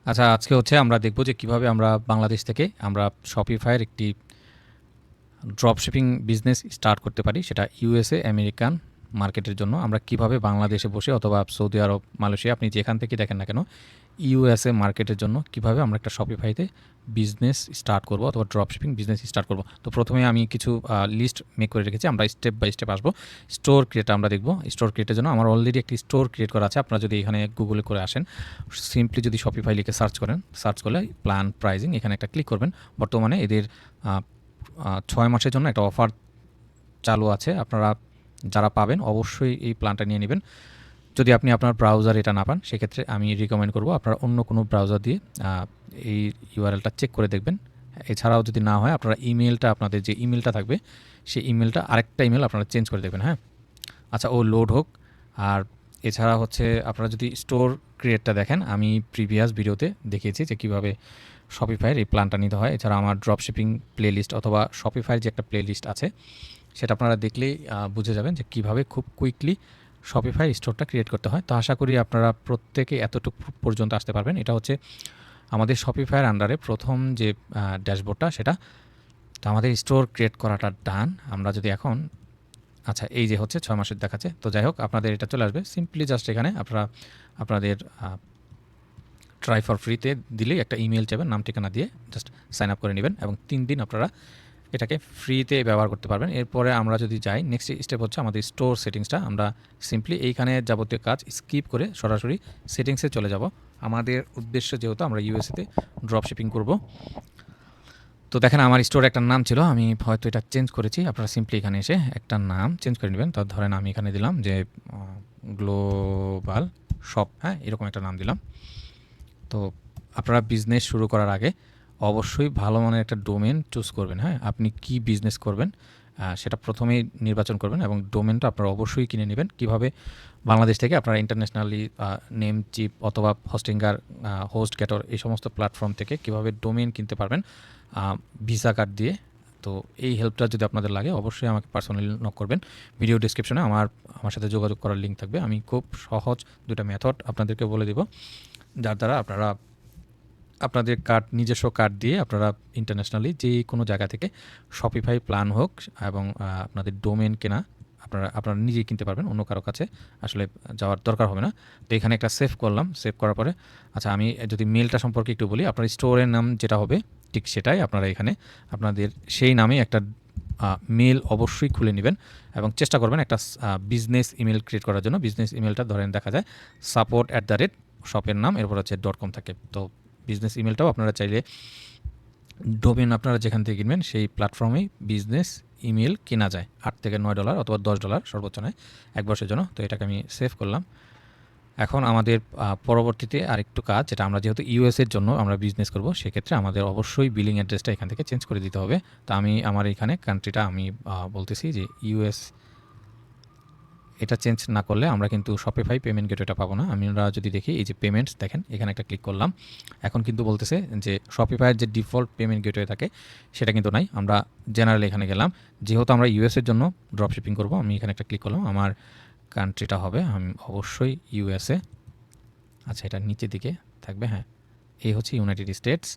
আচ্ছা, আজকে হচ্ছে আমরা দেখব যে কিভাবে আমরা বাংলাদেশ থেকে আমরা শপিফাইয়ের একটি ড্রপ শিপিং বিজনেস স্টার্ট করতে পারি। সেটা ইউএসএ, আমেরিকান মার্কেটের জন্য আমরা কিভাবে বাংলাদেশে বসে অথবা সৌদি আরব, মালয়েশিয়া আপনি যেখান থেকে দেখেন না কেন, ইউএসএ মার্কেটের জন্য কিভাবে আমরা একটা শপিফাইতে বিজনেস স্টার্ট করব অথবা ড্রপ শিপিং বিজনেস স্টার্ট করব। তো প্রথমে আমি কিছু লিস্ট মেক করে রেখেছি, আমরা স্টেপ বাই স্টেপ আসবো। স্টোর ক্রিয়েট আমরা দেখব। স্টোর ক্রিয়েটের জন্য আমার অলরেডি একটি স্টোর ক্রিয়েট করা আছে। আপনারা যদি এখানে গুগলে করে আসেন, সিম্পলি যদি শপিফাই লিখে সার্চ করেন, সার্চ করলে প্ল্যান প্রাইজিং এখানে একটা ক্লিক করবেন। বর্তমানে এদের 6 মাসের জন্য একটা অফার চালু আছে। আপনারা যারা পাবেন অবশ্যই এই প্ল্যানটা নিয়ে নেবেন। যদি আপনি আপনার ব্রাউজার এটা না পান, সেক্ষেত্রে আমি রিকমেন্ড করব আপনারা অন্য কোনো ব্রাউজার দিয়ে এই ইউআরএলটা চেক করে দেখবেন। এছাড়াও যদি না হয়, আপনারা ইমেলটা, আপনাদের যে ইমেলটা থাকবে সেই ইমেলটা আরেকটা ইমেল আপনারা চেঞ্জ করে দেখবেন। হ্যাঁ, আচ্ছা, ও লোড হোক। আর এছাড়া হচ্ছে আপনারা যদি স্টোর ক্রিয়েটটা দেখেন, আমি প্রিভিয়াস ভিডিওতে দেখিয়েছি যে কীভাবে শপিফাইয়ের এই প্ল্যানটা নিতে হয়। এছাড়া আমার ড্রপ শিপিং প্লে লিস্ট অথবা শপিফাইয়ের যে একটা প্লে লিস্ট আছে, সেটা আপনারা দেখলেই বুঝে যাবেন যে কীভাবে খুব কুইকলি শপিফাই স্টোরটা ক্রিয়েট করতে হয়। তো আশা করি আপনারা প্রত্যেকে এতটুকু পর্যন্ত আসতে পারবেন। এটা হচ্ছে আমাদের শপিফাইয়ের আন্ডারে প্রথম যে ড্যাশবোর্ডটা, সেটা। তো আমাদের স্টোর ক্রিয়েট করাটা ডান। আমরা যদি এখন, আচ্ছা, এই যে হচ্ছে 6 মাসের দেখাচ্ছে। তো যাই হোক, আপনাদের এটা চলে আসবে। সিম্পলি জাস্ট এখানে আপনারা আপনাদের ট্রাই ফর ফ্রিতে দিলেই একটা ইমেল চাইবেন, নাম ঠিকানা দিয়ে জাস্ট সাইন আপ করে নেবেন এবং 3 দিন আপনারা এটাকে ফ্রিতে ব্যবহার করতে পারবেন। এরপরে আমরা যদি যাই, নেক্সট স্টেপ হচ্ছে আমাদের স্টোর সেটিংসটা। আমরা সিম্পলি এইখানে যাবতীয় কাজ স্কিপ করে সরাসরি সেটিংসে চলে যাব। আমাদের উদ্দেশ্য যেহেতু আমরা ইউএসএতে ড্রপ শিপিং করব। তো দেখেন, আমার স্টোর একটা নাম ছিল, আমি হয়তো এটা চেঞ্জ করেছি। আপনারা সিম্পলি এখানে এসে একটা নাম চেঞ্জ করে নেবেন। তো ধরেন আমি এখানে দিলাম যে গ্লোবাল শপ, হ্যাঁ, এরকম একটা নাম দিলাম। তো আপনারা বিজনেস শুরু করার আগে অবশ্যই ভালো মানের একটা ডোমেন চুজ করবেন। হ্যাঁ, আপনি কি বিজনেস করবেন সেটা প্রথমেই নির্বাচন করবেন এবং ডোমেনটা আপনারা অবশ্যই কিনে নেবেন। কিভাবে বাংলাদেশ থেকে আপনারা ইন্টারন্যাশনালি নেম চিপ অথবা হোস্টিঙ্গার, হোস্ট গেটর, এই সমস্ত প্ল্যাটফর্ম থেকে কিভাবে ডোমেন কিনতে পারবেন ভিসা কার্ড দিয়ে। তো এই হেল্পটা যদি আপনাদের লাগে, অবশ্যই আমাকে পার্সোনালি নক করবেন। ভিডিও ডিসক্রিপশনে আমার সাথে যোগাযোগ করার লিঙ্ক থাকবে। আমি খুব সহজ 2টা মেথড আপনাদেরকে বলে দেব, যার দ্বারা আপনারা আপনাদের কার্ড, নিজস্ব কার্ড দিয়ে আপনারা ইন্টারন্যাশনালি যে কোনো জায়গা থেকে শপিফাই প্ল্যান হোক এবং আপনাদের ডোমেন কেনা আপনারা নিজেই কিনতে পারবেন। অন্য কারো কাছে আসলে যাওয়ার দরকার হবে না। তো এখানে একটা সেভ করলাম। সেভ করার পরে, আচ্ছা, আমি যদি মেলটা সম্পর্কে একটু বলি, আপনার স্টোরের নাম যেটা হবে ঠিক সেটাই আপনারা এখানে আপনাদের সেই নামে একটা মেল অবশ্যই খুলে নেবেন এবং চেষ্টা করবেন একটা বিজনেস ইমেল ক্রিয়েট করার জন্য। বিজনেস ইমেলটা ধরেন দেখা যায় support@ শপের নাম, এরপর হচ্ছে .com থাকে। তো বিজনেস ইমেলটাও আপনারা চাইলে ডোমেন আপনারা যেখান থেকে কিনবেন সেই প্ল্যাটফর্মেই বিজনেস ইমেল কেনা যায়। $8 থেকে $9 অথবা $10 সর্বোচ্চ নেয় 1 বছরের জন্য। তো এটাকে আমি সেভ করলাম। এখন আমাদের পরবর্তীতে আরেকটু কাজ, যেটা আমরা যেহেতু ইউএসের জন্য আমরা বিজনেস করব, সেক্ষেত্রে আমাদের অবশ্যই বিলিং অ্যাড্রেসটা এখান থেকে চেঞ্জ করে দিতে হবে। তো আমি আমার এখানে কান্ট্রিটা আমি বলতেছি যে ইউএস। এটা চেঞ্জ না করলে আমরা কিন্তু শপিফাই পেমেন্ট গেটওয়েটা পাবো না। আমরা যদি দেখি, এই যে পেমেন্টস দেখেন, এখানে একটা ক্লিক করলাম। এখন কিন্তু বলতেছে যে শপিফাইয়ের যে ডিফল্ট পেমেন্ট গেটওয়ে থাকে সেটা কিন্তু নাই। আমরা জেনারেল এখানে গেলাম। যেহেতু আমরা ইউএসের জন্য ড্রপ শিপিং করবো, আমি এখানে একটা ক্লিক করলাম। আমার কান্ট্রিটা হবে আমি অবশ্যই ইউএসএ। আচ্ছা, এটা নিচের দিকে থাকবে। হ্যাঁ, এই হচ্ছে ইউনাইটেড স্টেটস।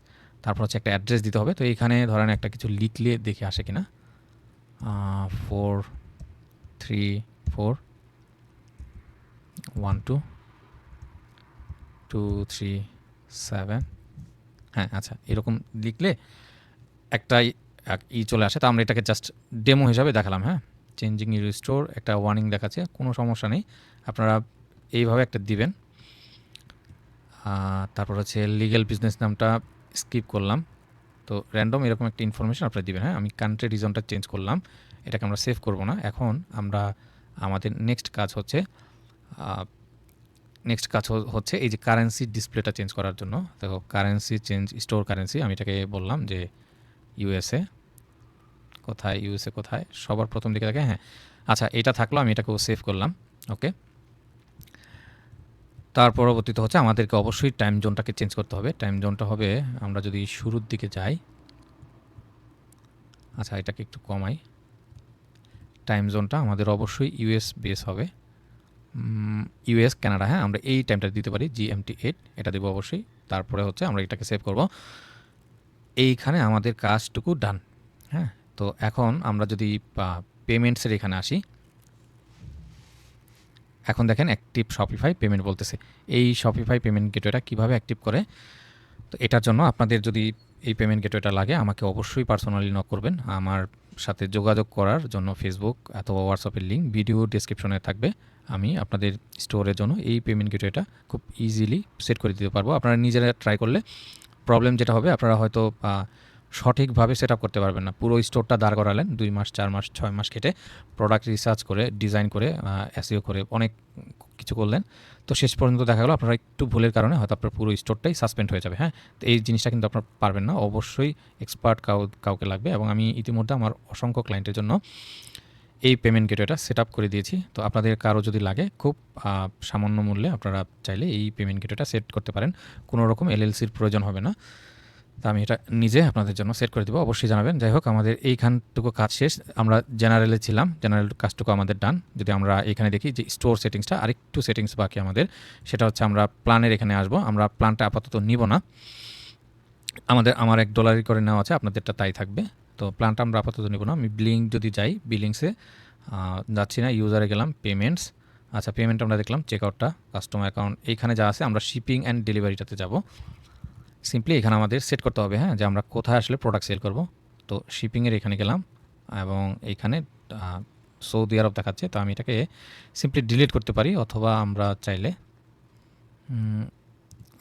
তারপর হচ্ছে একটা অ্যাড্রেস দিতে হবে। তো এইখানে ধরেন একটা কিছু লিখলে দেখে আসে কিনা। 4341237। হ্যাঁ, আচ্ছা, এরকম লিখলে একটা চলে আসে। তো আমরা এটাকে জাস্ট ডেমো হিসাবে দেখালাম। হ্যাঁ, চেঞ্জিং ইউর স্টোর একটা ওয়ার্নিং দেখাচ্ছে, কোনো সমস্যা নেই। আপনারা এইভাবে একটা দিবেন। তারপর হচ্ছে লিগ্যাল বিজনেস নামটা স্কিপ করলাম। তো র্যান্ডম এরকম একটা ইনফরমেশন আপনারা দিবেন। হ্যাঁ, আমি কান্ট্রি রিজনটা চেঞ্জ করলাম। এটাকে আমরা সেভ করব না। এখন আমরা আমাদের নেক্সট কাজ হচ্ছে এই যে কারেন্সি ডিসপ্লেটা চেঞ্জ করার জন্য। দেখো, কারেন্সি চেঞ্জ, স্টোর কারেন্সি, আমি এটাকে বললাম যে ইউএসএ। ইউএসএ কোথায়, সবার প্রথম দিকে থাকে। হ্যাঁ, আচ্ছা, এটা থাকলো, আমি এটাকেও সেভ করলাম। ওকে। তার পরবর্তীতে হচ্ছে আমাদেরকে অবশ্যই টাইম জোনটাকে চেঞ্জ করতে হবে। টাইম জোনটা হবে, আমরা যদি শুরুর দিকে যাই, আচ্ছা, এটাকে একটু কমাই। টাইম জোনটা আমাদের অবশ্যই ইউএস বেস হবে। ইউএস কানাডা, হ্যাঁ আমরা এই টাইমটা দিতে পারি GMT8, এটা দেবো অবশ্যই। তারপরে হচ্ছে আমরা এটাকে সেভ করব। এইখানে আমাদের কাজটুকু ডান। হ্যাঁ, তো এখন আমরা যদি পেমেন্টসের এখানে আসি, এখন দেখেন অ্যাক্টিভ শপিফাই পেমেন্ট বলতেছে। এই শপিফাই পেমেন্ট গেটওয়েটা কীভাবে অ্যাক্টিভ করে, তো এটার জন্য আপনাদের যদি এই পেমেন্ট গেটওয়েটা লাগে আমাকে অবশ্যই পার্সোনালি নক করবেন। আমার সাথে যোগাযোগ করার জন্য ফেসবুক অথবা হোয়াটসঅ্যাপের লিঙ্ক ভিডিও ডেসক্রিপশনে থাকবে। আমি আপনাদের স্টোরের জন্য এই পেমেন্ট গেটওয়েটা খুব ইজিলি সেট করে দিতে পারবো। আপনারা নিজেরা ট্রাই করলে প্রবলেম যেটা হবে, আপনারা হয়তো সঠিকভাবে সেট আপ করতে পারবেন না। পুরো স্টোরটা দাঁড় করালেন 2 মাস 4 মাস 6 মাস কেটে, প্রোডাক্ট রিসার্চ করে ডিজাইন করে এসইও করে অনেক কিছু করলেন, তো শেষ পর্যন্ত দেখা গেলো আপনারা একটু ভুলের কারণে হয়তো আপনার পুরো স্টোরটাই সাসপেন্ড হয়ে যাবে। হ্যাঁ, তো এই জিনিসটা কিন্তু আপনারা পারবেন না, অবশ্যই এক্সপার্ট কাউকে লাগবে। এবং আমি ইতিমধ্যে আমার অসংখ্য ক্লায়েন্টের জন্য এই পেমেন্ট গেটওয়েটা সেট আপ করে দিয়েছি। তো আপনাদের কারো যদি লাগে খুব সামান্য মূল্যে আপনারা চাইলে এই পেমেন্ট গেটওয়েটা সেট করতে পারেন, কোনো রকম এলএলসির প্রয়োজন হবে না। তো আমি এটা নিজে আপনাদের জন্য সেট করে দেবো, অবশ্যই জানাবেন। যাই হোক, আমাদের এইখানটুকু কাজ শেষ। আমরা জেনারেলে ছিলাম, জেনারেল কাজটুকু আমাদের ডান। যদি আমরা এখানে দেখি যে স্টোর সেটিংসটা আরেকটু সেটিংস বাকি আমাদের, সেটা হচ্ছে আমরা প্ল্যানের এখানে আসবো। আমরা প্ল্যানটা আপাতত নিব না, আমার $1 করে নেওয়া আছে, আপনাদেরটা তাই থাকবে। তো প্ল্যানটা আমরা আপাতত নিব না। আমি যদি যাই বিলিংসে যাচ্ছি না, ইউজারে গেলাম, পেমেন্টস। আচ্ছা, পেমেন্ট আমরা দেখলাম, চেকআউটটা, কাস্টমার অ্যাকাউন্ট, এইখানে যা আছে আমরা শিপিং অ্যান্ড ডেলিভারিটাতে যাব। সিম্পলি এখানে আমাদের সেট করতে হবে, হ্যাঁ, যে আমরা কোথায় আসলে প্রোডাক্ট সেল করব। তো শিপিংয়ের এখানে গেলাম এবং এইখানে সৌদি আরব দেখাচ্ছে, তো আমি এটাকে সিম্পলি ডিলিট করতে পারি, অথবা আমরা চাইলে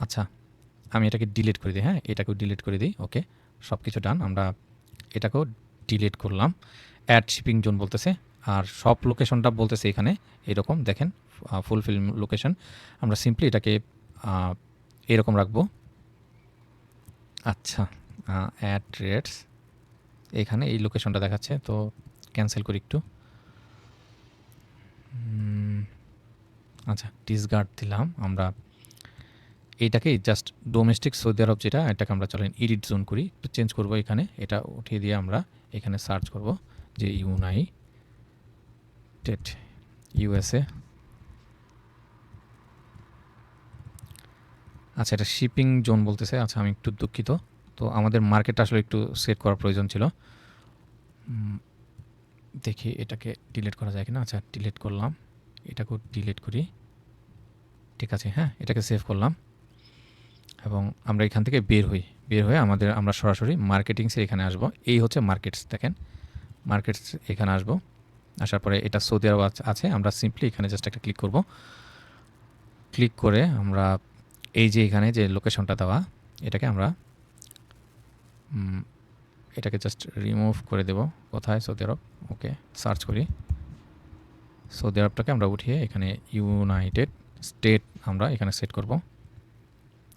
আচ্ছা আমি এটাকে ডিলিট করে দিই। হ্যাঁ, এটাকেও ডিলিট করে দিই। ওকে, সব কিছু ডান। আমরা এটাকেও ডিলিট করলাম। অ্যাড শিপিং জোন বলতেছে, আর সব লোকেশনটা বলতেছে এখানে এরকম দেখেন, ফুলফিল লোকেশন। আমরা সিম্পলি এটাকে এরকম রাখবো। আচ্ছা, অ্যাড রেটস এখানে এই লোকেশনটা দেখাচ্ছে, তো ক্যান্সেল করি একটু। আচ্ছা, ডিসগার্ড দিলাম। আমরা এইটাকে জাস্ট ডোমেস্টিক সৌদি আরব যেটা, এটাকে আমরা চলেন এডিট জোন করি, একটু চেঞ্জ করবো। এখানে এটা উঠিয়ে দিয়ে আমরা এখানে সার্চ করব যে ইউনাইটেড ইউএসএ। আচ্ছা, এটা শিপিং জোন বলতেছে। আচ্ছা, আমি একটু দুঃখিত, তো আমাদের মার্কেটটা আসলে একটু সেট করার প্রয়োজন ছিল। দেখি এটাকে ডিলিট করা যায় কিনা। আচ্ছা, ডিলিট করলাম, এটাকেও ডিলিট করি। ঠিক আছে, হ্যাঁ, এটাকে সেভ করলাম এবং আমরা এখান থেকে বের হয়ে আমরা সরাসরি মার্কেটিংসের এখানে আসব। এই হচ্ছে মার্কেটস, দেখেন মার্কেটস এখানে আসব। আসার পরে এটা সৌদি আরব আছে, আমরা সিম্পলি এখানে জাস্ট একটা ক্লিক করব। ক্লিক করে আমরা এই যে এখানে যে লোকেশনটা দেওয়া, এটাকে আমরা এটাকে জাস্ট রিমুভ করে দেব। কোথায়? সৌদি আরব। ওকে, সার্চ করি, সৌদি আরবটাকে আমরা উঠিয়ে এখানে ইউনাইটেড স্টেট আমরা এখানে সেট করব।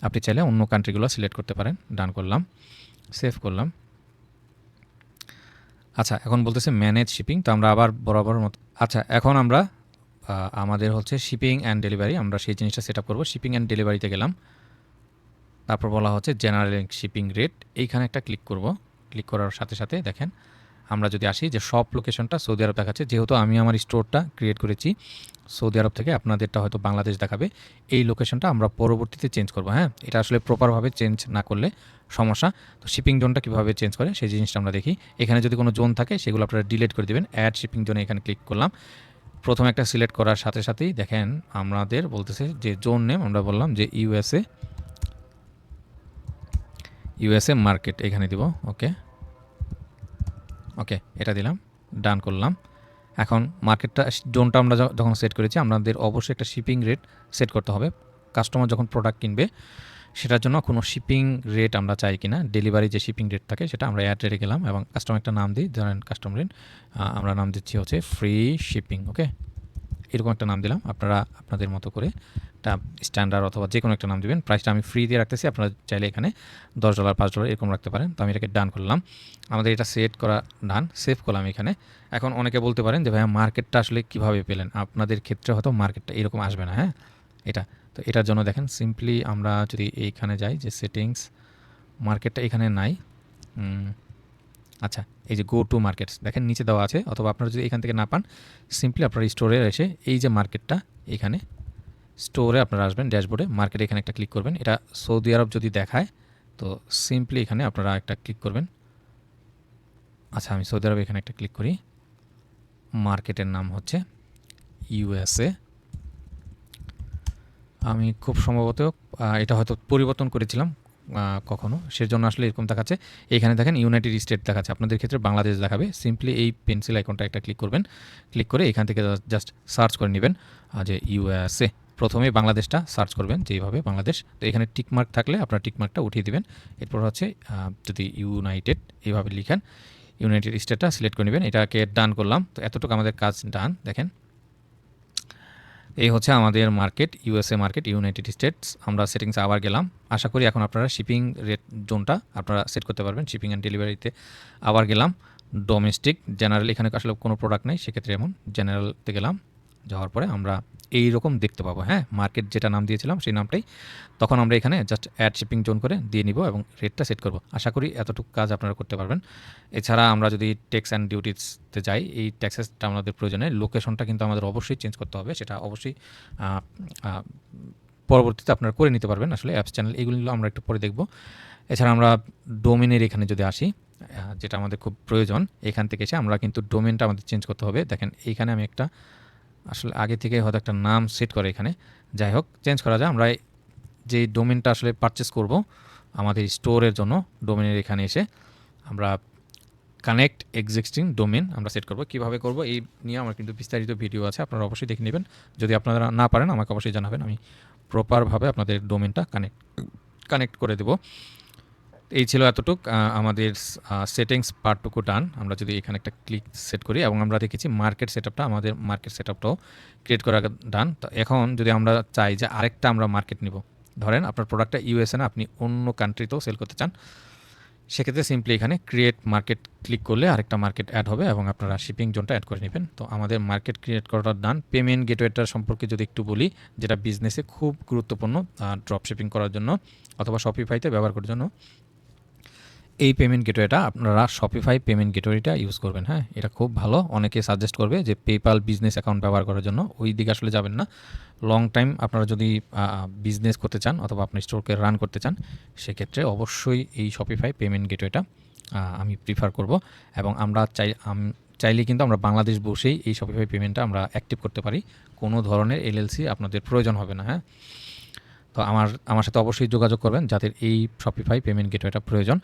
আপনি চাইলে অন্য কান্ট্রিগুলো সিলেক্ট করতে পারেন। ডান করলাম, সেভ করলাম। আচ্ছা, এখন বলতেছে ম্যানেজ শিপিং, তো আমরা আবার বরাবর মতো। আচ্ছা, এখন আমরা আমাদের হচ্ছে শিপিং অ্যান্ড ডেলিভারি, আমরা সেই জিনিসটা সেট আপ করবো। শিপিং অ্যান্ড ডেলিভারিতে গেলাম, তারপর বলা হচ্ছে জেনারেল শিপিং রেট, এইখানে একটা ক্লিক করব। ক্লিক করার সাথে সাথে দেখেন আমরা যদি আসি যে সব লোকেশনটা সৌদি আরব দেখাচ্ছে। যেহেতু আমি আমার স্টোরটা ক্রিয়েট করেছি সৌদি আরব থেকে, আপনাদেরটা হয়তো বাংলাদেশ দেখাবে। এই লোকেশনটা আমরা পরবর্তীতে চেঞ্জ করব। হ্যাঁ, এটা আসলে প্রপারভাবে চেঞ্জ না করলে সমস্যা। তো শিপিং জোনটা কীভাবে চেঞ্জ করে সেই জিনিসটা আমরা দেখি। এখানে যদি কোনো জোন থাকে সেগুলো আপনারা ডিলিট করে দেবেন। অ্যাড শিপিং জোনে এখানে ক্লিক করলাম, প্রথম একটা সিলেক্ট করার সাথে সাথেই দেখেন আমাদের বলতেছে যে জোন নেম, আমরা বললাম যে ইউএসএ মার্কেট, এখানে দিব। ওকে, এটা দিলাম, ডান করলাম। এখন মার্কেটটা জোনটা আমরা যখন সেট করেছি, আমাদের অবশ্যই একটা শিপিং রেট সেট করতে হবে। কাস্টমার যখন প্রোডাক্ট কিনবে সেটার জন্য কোনো শিপিং রেট আমরা চাই কিনা, ডেলিভারি যে শিপিং রেট থাকে সেটা আমরা অ্যাড রেটে গেলাম এবং কাস্টমার একটা নাম দিই, ধরেন কাস্টমার রেট আমরা নাম দিচ্ছি হচ্ছে ফ্রি শিপিং। ওকে, এরকম একটা নাম দিলাম। আপনারা আপনাদের মতো করে একটা স্ট্যান্ডার্ড অথবা যে কোনো একটা নাম দেবেন। প্রাইসটা আমি ফ্রি দিয়ে রাখতেছি, আপনারা চাইলে এখানে $10 $5 এরকম রাখতে পারেন। তো আমি এটাকে ডান করলাম, আমাদের এটা সেট করা ডান, সেভ করলাম এখানে। এখন অনেকে বলতে পারেন যে ভাইয়া মার্কেটটা আসলে কীভাবে পেলেন, আপনাদের ক্ষেত্রে হয়তো মার্কেটটা এরকম আসবে না। হ্যাঁ, তো এটার জন্য দেখেন সিম্পলি আমরা যদি এইখানে যাই যে সেটিংস, মার্কেটটা এখানে নাই, আচ্ছা, এই যে গো টু মার্কেটস দেখেন নিচে দেওয়া আছে, অথবা আপনারা যদি এখান থেকে না পান সিম্পলি আপনারা স্টোরে এসে এই যে মার্কেটটা এখানে স্টোরে আপনারা আসবেন, ড্যাশবোর্ডে মার্কেটে এখানে একটা ক্লিক করবেন। এটা সৌদি আরব যদি দেখায় তো সিম্পলি এখানে আপনারা একটা ক্লিক করবেন। আচ্ছা, আমি সৌদি আরব এখানে একটা ক্লিক করি। মার্কেটের নাম হচ্ছে ইউএসএ। আমি খুব সম্ভবত এটা হয়তো পরিবর্তন করেছিলাম কখনো, সেজন্য আসলে এরকম দেখাচ্ছে। এখানে দেখেন ইউনাইটেড স্টেট দেখাচ্ছে, আপনাদের ক্ষেত্রে বাংলাদেশ দেখাবে। সিম্পলি এই পেন্সিল আইকনটা একটা ক্লিক করবেন, ক্লিক করে এখান থেকে জাস্ট সার্চ করে নেবেন যে ইউএসএ। প্রথমে বাংলাদেশটা সার্চ করবেন, যেইভাবে বাংলাদেশ, তো এখানে টিকমার্ক থাকলে আপনার টিকমার্কটা উঠিয়ে দিবেন। এরপর হচ্ছে যদি ইউনাইটেড এইভাবে লিখেন, ইউনাইটেড স্টেটটা সিলেক্ট করে নেবেন। এটাকে ডান করলাম, তো এতটুকু আমাদের কাজ ডান। দেখেন এই হচ্ছে আমাদের market, USA market, United states. আমরা সেটিংসে আবার গেলাম। আশা করি এখন আপনারা শিপিং রেট জোনটা আপনারা সেট করতে পারবেন। শিপিং অ্যান্ড ডেলিভারিতে আবার গেলাম, ডোমেস্টিক, জেনারেল, এখানে আসলে কোনো প্রোডাক্ট নেই, সেক্ষেত্রে এমন জেনারেলতে গেলাম। যাওয়ার পরে আমরা এই রকম দেখতে পাবো, হ্যাঁ, মার্কেট যেটা নাম দিয়েছিলাম সেই নামটাই। তখন আমরা এখানে জাস্ট অ্যাড শিপিং জোন করে দিয়ে নিব এবং রেটটা সেট করব। আশা করি এতটুকু কাজ আপনারা করতে পারবেন। এছাড়া আমরা যদি ট্যাক্স অ্যান্ড ডিউটিসতে যাই, এই ট্যাক্সেসটা আমাদের প্রয়োজনে লোকেশনটা কিন্তু আমাদের অবশ্যই চেঞ্জ করতে হবে। সেটা অবশ্যই পরবর্তীতে আপনারা করে নিতে পারবেন। আসলে অ্যাপস চ্যানেল এগুলো আমরা একটু পরে দেখব। এছাড়া আমরা ডোমেনের এখানে যদি আসি, যেটা আমাদের খুব প্রয়োজন, এখান থেকে এসে আমরা কিন্তু ডোমেনটা আমাদের চেঞ্জ করতে হবে। দেখেন এইখানে আমি একটা আসলে আগে থেকে হয়তো একটা নাম সেট করে এখানে, যাই হোক চেঞ্জ করা যায়। আমরা যে ডোমেনটা আসলে পারচেস করব আমাদের স্টোরের জন্য, ডোমেনের এখানে এসে আমরা কানেক্ট এক্সিস্টিং ডোমেন আমরা সেট করব। কীভাবে করব এই নিয়ে আমার কিন্তু বিস্তারিত ভিডিও আছে, আপনারা অবশ্যই দেখে নেবেন। যদি আপনারা না পারেন আমাকে অবশ্যই জানাবেন, আমি প্রপারভাবে আপনাদের ডোমেনটা কানেক্ট করে দেব। এই ছিল এতটুক আমাদের সেটিংস পার্টটুকু ডান। আমরা যদি এখানে একটা ক্লিক সেট করি এবং আমরা দেখেছি মার্কেট সেটআপটা, আমাদের মার্কেট সেটআপটাও ক্রিয়েট করা ডান। তো এখন যদি আমরা চাই যে আরেকটা আমরা মার্কেট নিব, ধরেন আপনার প্রোডাক্টটা ইউএসএ না, আপনি অন্য কান্ট্রিতেও সেল করতে চান, সেক্ষেত্রে সিম্পলি এখানে ক্রিয়েট মার্কেট ক্লিক করলে আরেকটা মার্কেট অ্যাড হবে এবং আপনারা শিপিং জোনটা অ্যাড করে নেবেন। তো আমাদের মার্কেট ক্রিয়েট করাটা ডান। পেমেন্ট গেটওয়েটার সম্পর্কে যদি একটু বলি, যেটা বিজনেসে খুব গুরুত্বপূর্ণ ড্রপ শিপিং করার জন্য অথবা শপিফাইতে ব্যবহার করার জন্য, এই পেমেন্ট গেটওয়েটা আপনারা শপিফাই পেমেন্ট গেটওয়েটা ইউজ করবেন। হ্যাঁ, এটা খুব ভালো। অনেকে সাজেস্ট করবে যে পেপাল বিজনেস অ্যাকাউন্ট ব্যবহার করার জন্য, ওই দিকে আসলে যাবেন না। লং টাইম আপনারা যদি বিজনেস করতে চান অথবা আপনি স্টোরকে রান করতে চান, সেক্ষেত্রে অবশ্যই এই শপিফাই পেমেন্ট গেটওয়েটা আমি প্রিফার করব। এবং আমরা চাইলে কিন্তু আমরা বাংলাদেশ বসেই এই শপিফাই পেমেন্টটা আমরা অ্যাক্টিভ করতে পারি। কোনো ধরনের এলএলসি আপনাদের প্রয়োজন হবে না। হ্যাঁ, তো আমার সাথে অবশ্যই যোগাযোগ করবেন যাদের এই শপিফাই পেমেন্ট গেটওয়েটা প্রয়োজন।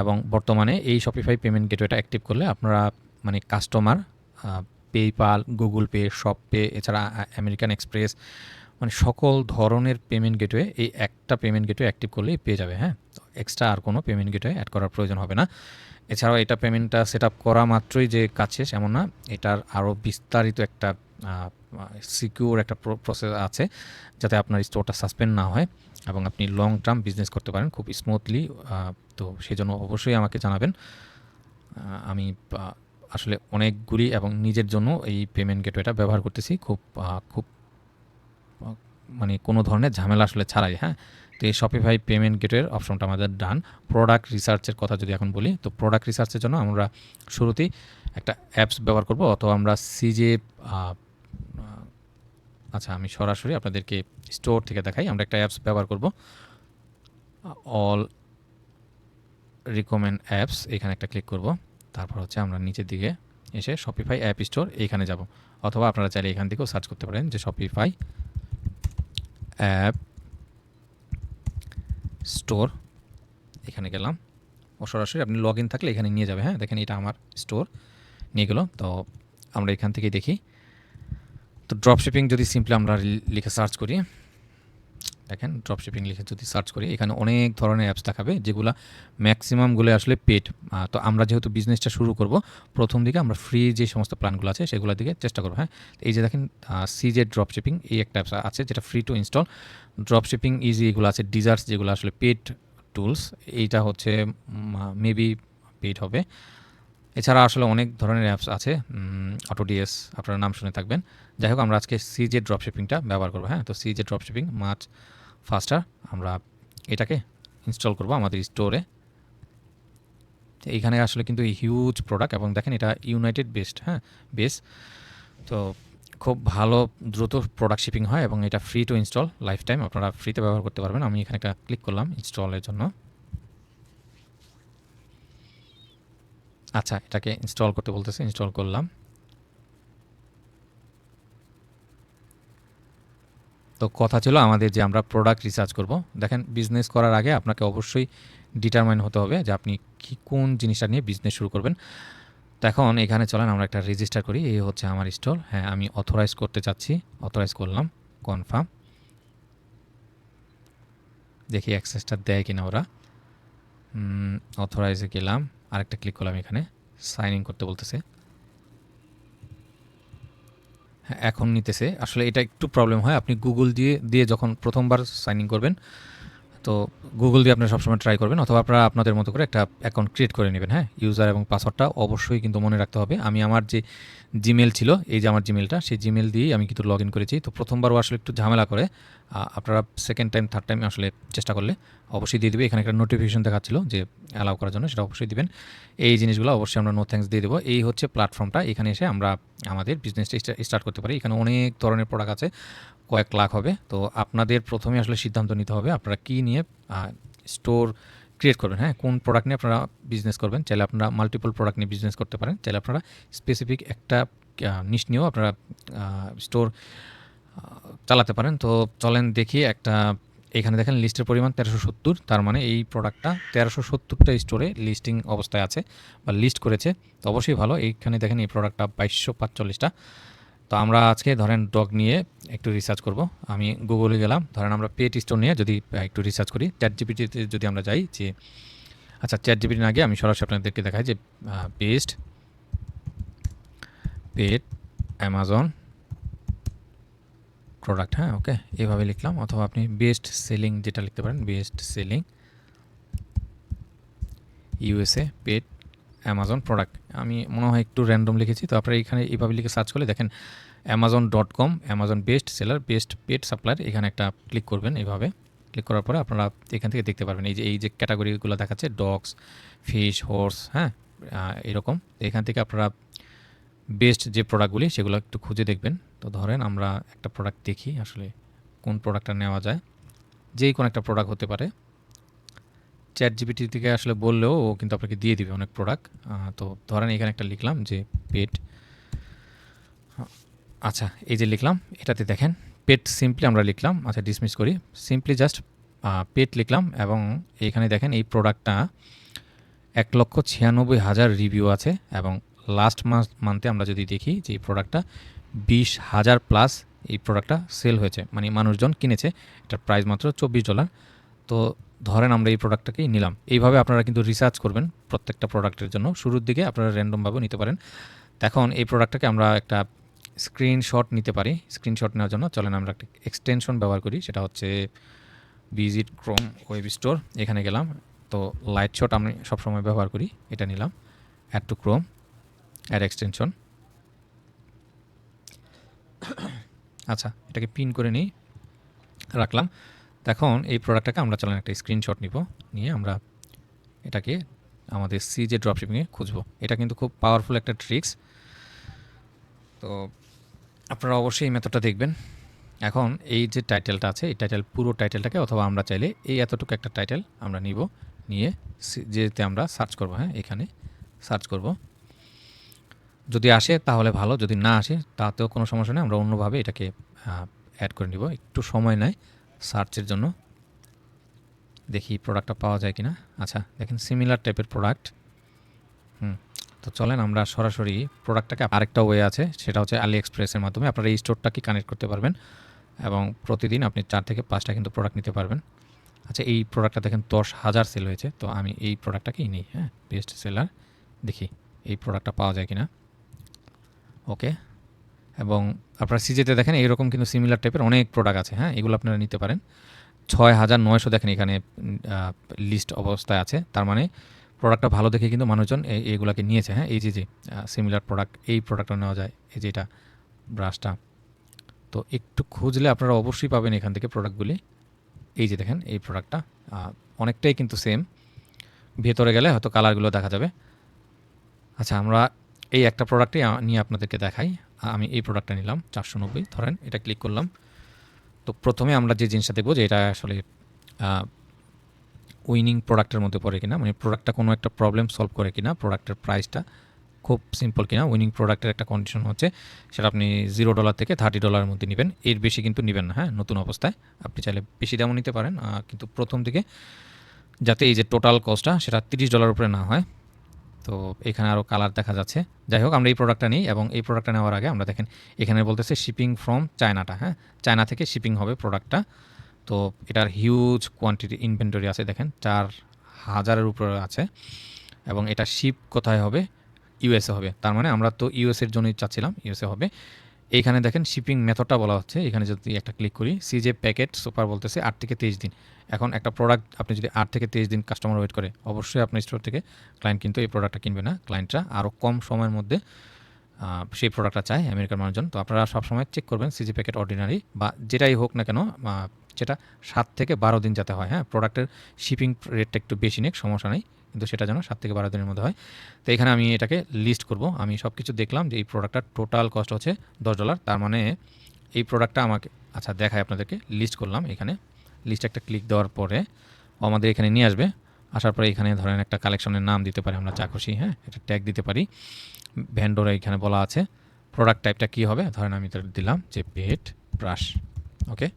এবং বর্তমানে এই শপিফাই পেমেন্ট গেটওয়েটা অ্যাক্টিভ করলে আপনারা মানে customer PayPal, Google pay, shop pay, এছাড়া আমেরিকান এক্সপ্রেস, মানে সকল ধরনের পেমেন্ট গেটওয়ে এই একটা পেমেন্ট গেটওয়ে অ্যাক্টিভ করলেই পেয়ে যাবে। হ্যাঁ, তো এক্সট্রা আর কোনো পেমেন্ট গেটওয়ে অ্যাড করার প্রয়োজন হবে না। এছাড়াও এটা পেমেন্টটা সেট আপ করা মাত্রই যে কাজ শেষ এমন না, এটার আরও বিস্তারিত একটা সিকিউর একটা প্রসেস আছে, যাতে আপনার স্টোরটা সাসপেন্ড না হয় এবং আপনি লং টার্ম বিজনেস করতে পারেন খুব স্মুথলি। তো সেই জন্য অবশ্যই আমাকে জানাবেন। আমি আসলে অনেকগুলি এবং নিজের জন্য এই পেমেন্ট গেটওয়েটা ব্যবহার করতেছি খুব মানে কোনো ধরনের ঝামেলা আসলে ছাড়াই। হ্যাঁ, তো এই শপিফাই পেমেন্ট গেটওয়ের অপশনটা আমাদের ডান। প্রোডাক্ট রিসার্চের কথা যদি এখন বলি, তো প্রোডাক্ট রিসার্চের জন্য আমরা শুরুতেই একটা অ্যাপস ব্যবহার করব, অথবা আমরা সিজে আচ্ছা আমি সরাসরি আপনাদেরকে স্টোর থেকে দেখাই। আমরা একটা অ্যাপস ব্যবহার করব, অল রিকমেন্ড অ্যাপস, এখানে একটা ক্লিক করব। তারপর হচ্ছে আমরা নিচের দিকে এসে শপিফাই অ্যাপ স্টোর এইখানে যাব, অথবা আপনারা চাইলে এখান থেকেও সার্চ করতে পারেন যে শপিফাই অ্যাপ স্টোর। এখানে গেলাম, ও সরাসরি আপনি লগ ইন থাকলে এখানে নিয়ে যাবে। হ্যাঁ, দেখেন এটা আমার স্টোর নিয়ে গেল। তো আমরা এখান থেকে দেখি, তো ড্রপ শিপিং যদি সিম্পলি আমরা লিখে সার্চ করি, দেখেন ড্রপ শিপিং লিখে যদি সার্চ করি, এখানে অনেক ধরনের অ্যাপস দেখাবে, যেগুলো ম্যাক্সিমামগুলো আসলে পেড। তো আমরা যেহেতু বিজনেসটা শুরু করব, প্রথম দিকে আমরা ফ্রি যে সমস্ত প্ল্যানগুলো আছে সেগুলোর দিকে চেষ্টা করবো। হ্যাঁ, এই যে দেখেন সিজে ড্রপ শিপিং, এই একটা অ্যাপস আছে যেটা free to install. Drop shipping easy এগুলো আছে, ডিজার্টস যেগুলো আসলে পেড টুলস, এইটা হচ্ছে মেবি পেড হবে। এছাড়া আসলে অনেক ধরনের অ্যাপস আছে, অটোডিএস আপনারা নাম শুনে থাকবেন। যাই হোক, আমরা আজকে সিজে ড্রপ শিপিংটা ব্যবহার করবো। হ্যাঁ, তো সিজে ড্রপ শিপিং মাছ ফাস্টার, আমরা এটাকে ইনস্টল করব আমাদের স্টোরে। এইখানে আসলে কিন্তু হিউজ প্রোডাক্ট এবং দেখেন এটা ইউনাইটেড বেস। তো খুব ভালো দ্রুত প্রোডাক্ট শিপিং হয় এবং এটা free to install life time, আপনারা ফ্রিতে ব্যবহার করতে পারবেন। আমি এখানে একটা ক্লিক করলাম ইনস্টলের জন্য। আচ্ছা, এটাকে ইনস্টল করতে বলতেছে, ইনস্টল করলাম। তো কথা ছিল আমাদের যে আমরা প্রোডাক্ট রিসার্চ করব। দেখেন বিজনেস করার আগে আপনাকে অবশ্যই ডিটারমাইন হতে হবে যে আপনি কোন জিনিসটা নিয়ে বিজনেস শুরু করবেন। তো এখন এখানে চলেন আমরা একটা রেজিস্টার করি। এই হচ্ছে আমার স্টোর। হ্যাঁ, আমি অথরাইজ করতে চাচ্ছি, অথরাইজ করলাম, কনফার্ম। দেখি অ্যাক্সেসটা দেয় কিনা ওরা। অথরাইজে গেলাম, আরেকটা ক্লিক করলাম, এখানে সাইন ইন করতে বলতেছে। হ্যাঁ, এখন নিতেছে। আসলে এটা একটু প্রবলেম হয়, আপনি গুগল দিয়ে যখন প্রথমবার সাইন ইন করবেন, তো গুগল দিয়ে আপনারা সবসময় ট্রাই করবেন, অথবা আপনারা আপনাদের মতো করে একটা অ্যাকাউন্ট ক্রিয়েট করে নেবেন। হ্যাঁ, ইউজার এবং পাসওয়ার্ডটা অবশ্যই কিন্তু মনে রাখতে হবে। আমি আমার যে জিমেল ছিল, এই যে আমার জিমেলটা, সেই জিমেল দিয়েই আমি কিন্তু লগ ইন করেছি। তো প্রথমবারও আসলে একটু ঝামেলা করে, আপনারা সেকেন্ড টাইম থার্ড টাইম আসলে চেষ্টা করলে অবশ্যই দিয়ে দেবে। এখানে একটা নোটিফিকেশন দেখাচ্ছিল যে অ্যালাউ করার জন্য, সেটা অবশ্যই দিবেন। এই জিনিসগুলো অবশ্যই আমরা নো থ্যাঙ্কস দিয়ে দেবো। এই হচ্ছে প্ল্যাটফর্মটা, এখানে এসে আমরা আমাদের বিজনেসটা স্টার্ট করতে পারি। এখানে অনেক ধরনের প্রোডাক্ট আছে, কয়েক লাখ হবে। তো আপনাদের প্রথমে আসলে সিদ্ধান্ত নিতে হবে আপনারা কী নিয়ে স্টোর ক্রিয়েট করবেন। হ্যাঁ, কোন প্রোডাক্ট নিয়ে আপনারা বিজনেস করবেন। চাইলে আপনারা মাল্টিপল প্রোডাক্ট নিয়ে বিজনেস করতে পারেন, চাইলে আপনারা স্পেসিফিক একটা নিশ নিয়েও আপনারা স্টোর চালাতে পারেন। তো চলেন দেখি একটা, এখানে দেখেন লিস্টের পরিমাণ 1370, তার মানে এই প্রোডাক্টটা 1370টা স্টোরে লিস্টিং অবস্থায় আছে বা লিস্ট করেছে। তো অবশ্যই ভালো। এইখানে দেখেন এই প্রোডাক্টটা 2245টা। তো আমরা আজকে ধরেন ডগ নিয়ে একটু রিসার্চ করব। আমি গুগলে গেলাম, ধরেন আমরা পেট স্টোর নিয়ে যদি একটু রিসার্চ করি, চ্যাট জিপিটিতে যদি আমরা যাই, যে আচ্ছা চ্যাট জিপিটি না গিয়ে আমি সরাসরি আপনাদেরকে দেখাই যে বেস্ট পেট অ্যামাজন প্রোডাক্ট। হ্যাঁ, ওকে, এইভাবে লিখলাম, অথবা আপনি বেস্ট সেলিং যেটা লিখতে পারেন, বেস্ট সেলিং ইউএসএ পেট অ্যামাজন প্রোডাক্ট। আমি মনে হয় একটু র্যান্ডম লিখেছি। তো আপনারা এখানে এইভাবে লিখে সার্চ করলে দেখেন amazon.com, Amazon best seller, best pet supplier, এখানে একটা ক্লিক করবেন। এইভাবে ক্লিক করার পরে আপনারা এখান থেকে দেখতে পারবেন এই যে ক্যাটাগরিগুলো দেখাচ্ছে, ডগস, ফিশ, হর্স, হ্যাঁ, এরকম। এখান থেকে আপনারা বেস্ট যে প্রোডাক্টগুলি সেগুলো একটু খুঁজে দেখবেন। তো ধরেন আমরা একটা প্রোডাক্ট দেখি আসলে কোন প্রোডাক্টটা নেওয়া যায়। যেই কোনো একটা প্রোডাক্ট হতে পারে, চ্যাট জিপিটি থেকে আসলে বললেও ও কিন্তু আপনাকে দিয়ে দিবে অনেক প্রোডাক্ট। তো ধরেন এখানে একটা লিখলাম যে পেট। আচ্ছা, এই যে লিখলাম, এটাতে দেখেন পেট সিম্পলি আমরা লিখলাম। আচ্ছা, ডিসমিস করি, সিম্পলি জাস্ট পেট লিখলাম, এবং এখানে দেখেন এই প্রোডাক্টটা 1,96,000 রিভিউ আছে, এবং লাস্ট মান্থে আমরা যদি দেখি যে এই প্রোডাক্টটা 20,000 প্লাস এই প্রোডাক্টটা সেল হয়েছে, মানে মানুষজন কিনেছে। এটার প্রাইস মাত্র $24। তো ধরেন আমরা এই প্রোডাক্টটাকেই নিলাম। এইভাবে আপনারা কিন্তু রিসার্চ করবেন প্রত্যেকটা প্রোডাক্টের জন্য। শুরুর দিকে আপনারা র্যান্ডমভাবে নিতে পারেন। এখন এই প্রোডাক্টটাকে আমরা একটা স্ক্রিনশট নিতে পারি। স্ক্রিনশট নেওয়ার জন্য চলেন আমরা একটা এক্সটেনশন ব্যবহার করি, সেটা হচ্ছে ভিজিট ক্রোম ওয়েব স্টোর। এখানে গেলাম, তো লাইট শট আমি সবসময় ব্যবহার করি, এটা নিলাম, add to Chrome, add extension. আচ্ছা, এটাকে পিন করে নিই, রাখলাম। এখন এই প্রোডাক্টটাকে আমরা চলেন একটা স্ক্রিনশট নিয়ে আমরা এটাকে আমাদের সিজে ড্রপশিপিংয়ে খুঁজবো। এটা কিন্তু খুব পাওয়ারফুল একটা ট্রিক্স। তো আপনারা অবশ্যই এই মেথডটা দেখবেন। এখন এই যে টাইটেলটা আছে, এই পুরো টাইটেলটাকে, অথবা আমরা চাইলে এই এতটুকু একটা টাইটেল আমরা নিয়ে যেতে আমরা সার্চ করব। হ্যাঁ, এখানে সার্চ করব। যদি আসে তাহলে ভালো, যদি না আসে তাতেও কোনো সমস্যা নেই, আমরা অন্যভাবে এটাকে অ্যাড করে নিব। একটু সময় নেয় সার্চের জন্য। দেখি প্রোডাক্টটা পাওয়া যায় কিনা। আচ্ছা, দেখেন সিমিলার টাইপের প্রোডাক্ট। তো চলেন আমরা সরাসরি প্রোডাক্টটাকে, আরেকটা ওয়ে আছে, সেটা হচ্ছে আলি এক্সপ্রেসের মাধ্যমে আপনারা এই স্টোরটাকে কানেক্ট করতে পারবেন, এবং প্রতিদিন আপনি 4 থেকে 5টা কিন্তু প্রোডাক্ট নিতে পারবেন। আচ্ছা, এই প্রোডাক্টটা দেখেন 10,000 সেল হয়েছে, তো আমি এই প্রোডাক্টটাকেই নিই। হ্যাঁ, বেস্ট সেলার, দেখি এই প্রোডাক্টটা পাওয়া যায় কিনা। ওকে, এবং আপনারা সিজেতে দেখেন এইরকম কিন্তু সিমিলার টাইপের অনেক প্রোডাক্ট আছে। হ্যাঁ, এগুলো আপনারা নিতে পারেন। 6,900 দেখেন এখানে লিস্ট অবস্থায় আছে, তার মানে প্রোডাক্টটা ভালো দেখে কিন্তু মানুষজন এইগুলোকে নিয়েছে। হ্যাঁ, এই যে সিমিলার প্রোডাক্ট, এই প্রোডাক্টটা নেওয়া যায়, এই যে এটা ব্রাশটা। তো একটু খুঁজলে আপনারা অবশ্যই পাবেন এখান থেকে প্রোডাক্টগুলি। এই যে দেখেন এই প্রোডাক্টটা অনেকটাই কিন্তু সেম, ভেতরে গেলে হয়তো কালারগুলো দেখা যাবে। আচ্ছা, আমরা এই একটা প্রোডাক্টই নিয়ে আপনাদেরকে দেখাই। আমি এই প্রোডাক্টটা নিলাম 490, ধরেন এটা ক্লিক করলাম। তো প্রথমে আমরা যে জিনিসটা দেখব যে এটা আসলে উইনিং প্রোডাক্টের মধ্যে পড়ে কিনা, মানে প্রোডাক্টটা কোনো একটা প্রবলেম সলভ করে কিনা, প্রোডাক্টের প্রাইসটা খুব সিম্পল কিনা। উইনিং প্রোডাক্টের একটা কন্ডিশন হচ্ছে সেটা আপনি $0 থেকে $30 মধ্যে নেবেন, এর বেশি কিন্তু নেবেন না। হ্যাঁ, নতুন অবস্থায় আপনি চাইলে বেশি দামও নিতে পারেন, কিন্তু প্রথম দিকে যাতে এই যে টোটাল কস্টটা সেটা $30 উপরে না হয়। তো এখানে আরও কালার দেখা যাচ্ছে। যাই হোক, আমরা এই প্রোডাক্টটা নিই এবং এই প্রোডাক্টটা নেওয়ার আগে আমরা দেখেন এখানে বলতেছে শিপিং ফ্রম চায়নাটা। হ্যাঁ, চায়না থেকে শিপিং হবে প্রোডাক্টটা। তো এটার হিউজ কোয়ান্টিটি ইনভেন্টরি আছে, দেখেন 4000-এর উপরে আছে। এবং এটা শিপ কোথায় হবে? ইউএসএ হবে। তার মানে আমরা তো ইউএসএর জন্যই চাচ্ছিলাম, ইউএসএ হবে। এইখানে দেখেন শিপিং মেথডটা বলা হচ্ছে, এখানে যদি একটা ক্লিক করি, সিজে প্যাকেট সুপার বলতেছে 8 থেকে 23 দিন। এখন একটা প্রোডাক্ট আপনি যদি 8 থেকে 23 দিন কাস্টমার ওয়েট করে, অবশ্যই আপনার স্টোর থেকে ক্লায়েন্ট কিন্তু এই প্রোডাক্টটা কিনবে না। ক্লায়েন্টরা আরও কম সময়ের মধ্যে সেই প্রোডাক্টটা চায় আমেরিকার মানুষজন। তো আপনারা সবসময় চেক করবেন সিজি প্যাকেট অর্ডিনারি বা যেটাই হোক না কেন, যেটা 7 থেকে 12 দিন যাতে হয়। হ্যাঁ, প্রোডাক্টের শিপিং রেটটা একটু বেশি নিক, সমস্যা নেই, কিন্তু সেটা যেন 7 থেকে 12 দিনের মধ্যে হয়। তো এখানে আমি এটাকে লিস্ট করব। আমি সব কিছু দেখলাম যে এই প্রোডাক্টটার টোটাল কস্ট হচ্ছে $10। তার মানে এই প্রোডাক্টটা আমাকে, আচ্ছা দেখায় আপনাদেরকে, লিস্ট করলাম। এখানে লিস্ট একটা ক্লিক দেওয়ার পরে আমাদের এখানে নিয়ে আসবে। আসার পরে এখানে ধরেন একটা কালেকশনের নাম দিতে পারি আমরা, যা খুশি। হ্যাঁ, এটা ট্যাগ দিতে পারি। ভেন্ডরে এখানে বলা আছে প্রোডাক্ট টাইপটা কী হবে, ধরেন আমি তো দিলাম যে পেট ব্রাশ। ওকে,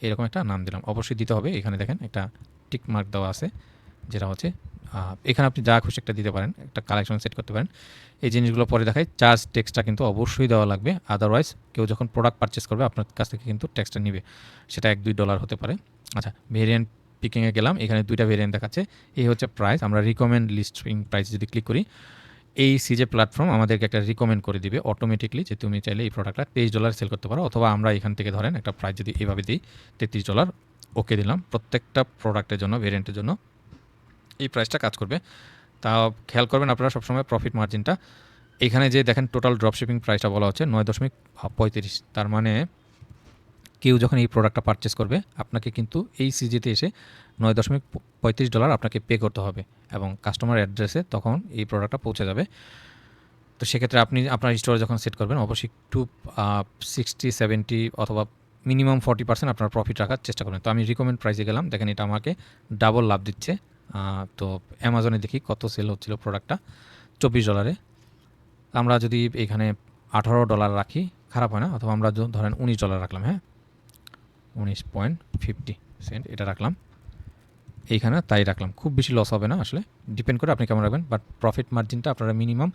এরকম একটা নাম দিলাম, অবশ্যই দিতে হবে। এখানে দেখেন একটা টিক মার্ক দেওয়া আছে, যেটা হচ্ছে এখানে আপনি যা খুশি একটা দিতে পারেন, একটা কালেকশন সেট করতে পারেন। এই জিনিসগুলো পরে দেখায়। চার্জ ট্যাক্সটা কিন্তু অবশ্যই দেওয়া লাগবে, আদারওয়াইজ কেউ যখন প্রোডাক্ট পারচেস করবে আপনার কাছ থেকে কিন্তু ট্যাক্সটা নিবে, সেটা $1-2 হতে পারে। আচ্ছা, ভেরিয়েন্ট পিকিংয়ে গেলাম, এখানে 2টা ভেরিয়েন্ট দেখাচ্ছে। এই হচ্ছে প্রাইস। আমরা রিকমেন্ড লিস্টিং প্রাইস যদি ক্লিক করি, এই সিজে প্ল্যাটফর্ম আমাদেরকে একটা রিকমেন্ড করে দিবে অটোমেটিকলি যে তুমি চাইলে এই প্রোডাক্টটা $23 সেল করতে পারো, অথবা আমরা এখান থেকে ধরেন একটা প্রাইস যদি এইভাবে দিই $33, ওকে দিলাম। প্রত্যেকটা প্রোডাক্টের জন্য, ভেরিয়েন্টের জন্য এই প্রাইসটা কাজ করবে। তা খেয়াল করবেন আপনারা সবসময় প্রফিট মার্জিনটা। এখানে যে দেখেন টোটাল ড্রপ শিপিং প্রাইসটা বলা হচ্ছে 9.35। তার মানে কেউ যখন এই প্রোডাক্টটা পারচেস করবে আপনাকে কিন্তু এই সিজিতে এসে $9.35 আপনাকে পে করতে হবে, এবং কাস্টমার অ্যাড্রেসে তখন এই প্রোডাক্টটা পৌঁছে যাবে। তো সেক্ষেত্রে আপনি আপনার স্টোরে যখন সেট করবেন অবশ্যই একটু 60-70 অথবা মিনিমাম 40% আপনার প্রফিট রাখার চেষ্টা করবেন। তো আমি রিকমেন্ড প্রাইসে গেলাম, দেখেন এটা আমাকে ডাবল লাভ দিচ্ছে। তো অ্যামাজনে দেখি কত সেল হচ্ছিল প্রোডাক্টটা, $24। আমরা যদি এখানে $18 রাখি খারাপ হয় না, অথবা আমরা ধরেন $19 রাখলাম। হ্যাঁ, 19.50 এটা রাখলাম এইখানে, তাই রাখলাম। খুব বেশি লস হবে না, আসলে ডিপেন্ড করে আপনি কেমন রাখবেন। বাট প্রফিট মার্জিনটা আপনারা মিনিমাম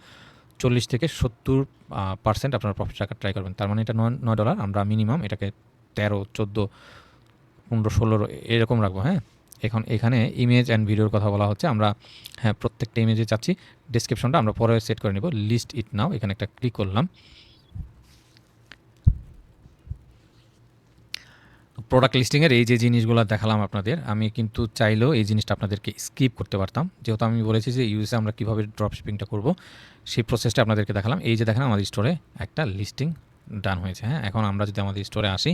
40 থেকে 70% আপনারা প্রফিট রাখার ট্রাই করবেন। তার মানে এটা $9, আমরা মিনিমাম এটাকে 13, 14, 15, 16 এরকম রাখবো। হ্যাঁ, এখন এখানে ইমেজ অ্যান্ড ভিডিওর কথা বলা হচ্ছে। আমরা হ্যাঁ প্রত্যেকটা ইমেজে চাচ্ছি। ডেসক্রিপশনটা আমরা পরে সেট করে নেব। লিস্ট ইট নাও, এখানে একটা ক্লিক করলাম। প্রোডাক্ট লিস্টিংয়ের এই যে জিনিসগুলো দেখালাম আপনাদের, আমি কিন্তু চাইলেও এই জিনিসটা আপনাদেরকে স্কিপ করতে পারতাম, যেহেতু আমি বলেছি যে ইউএসএ আমরা কীভাবে ড্রপ শিপিংটা করবো সেই প্রসেসটা আপনাদেরকে দেখালাম। এই যে দেখেন আমাদের স্টোরে একটা লিস্টিং ডান হয়েছে। হ্যাঁ, এখন আমরা যদি আমাদের স্টোরে আসি,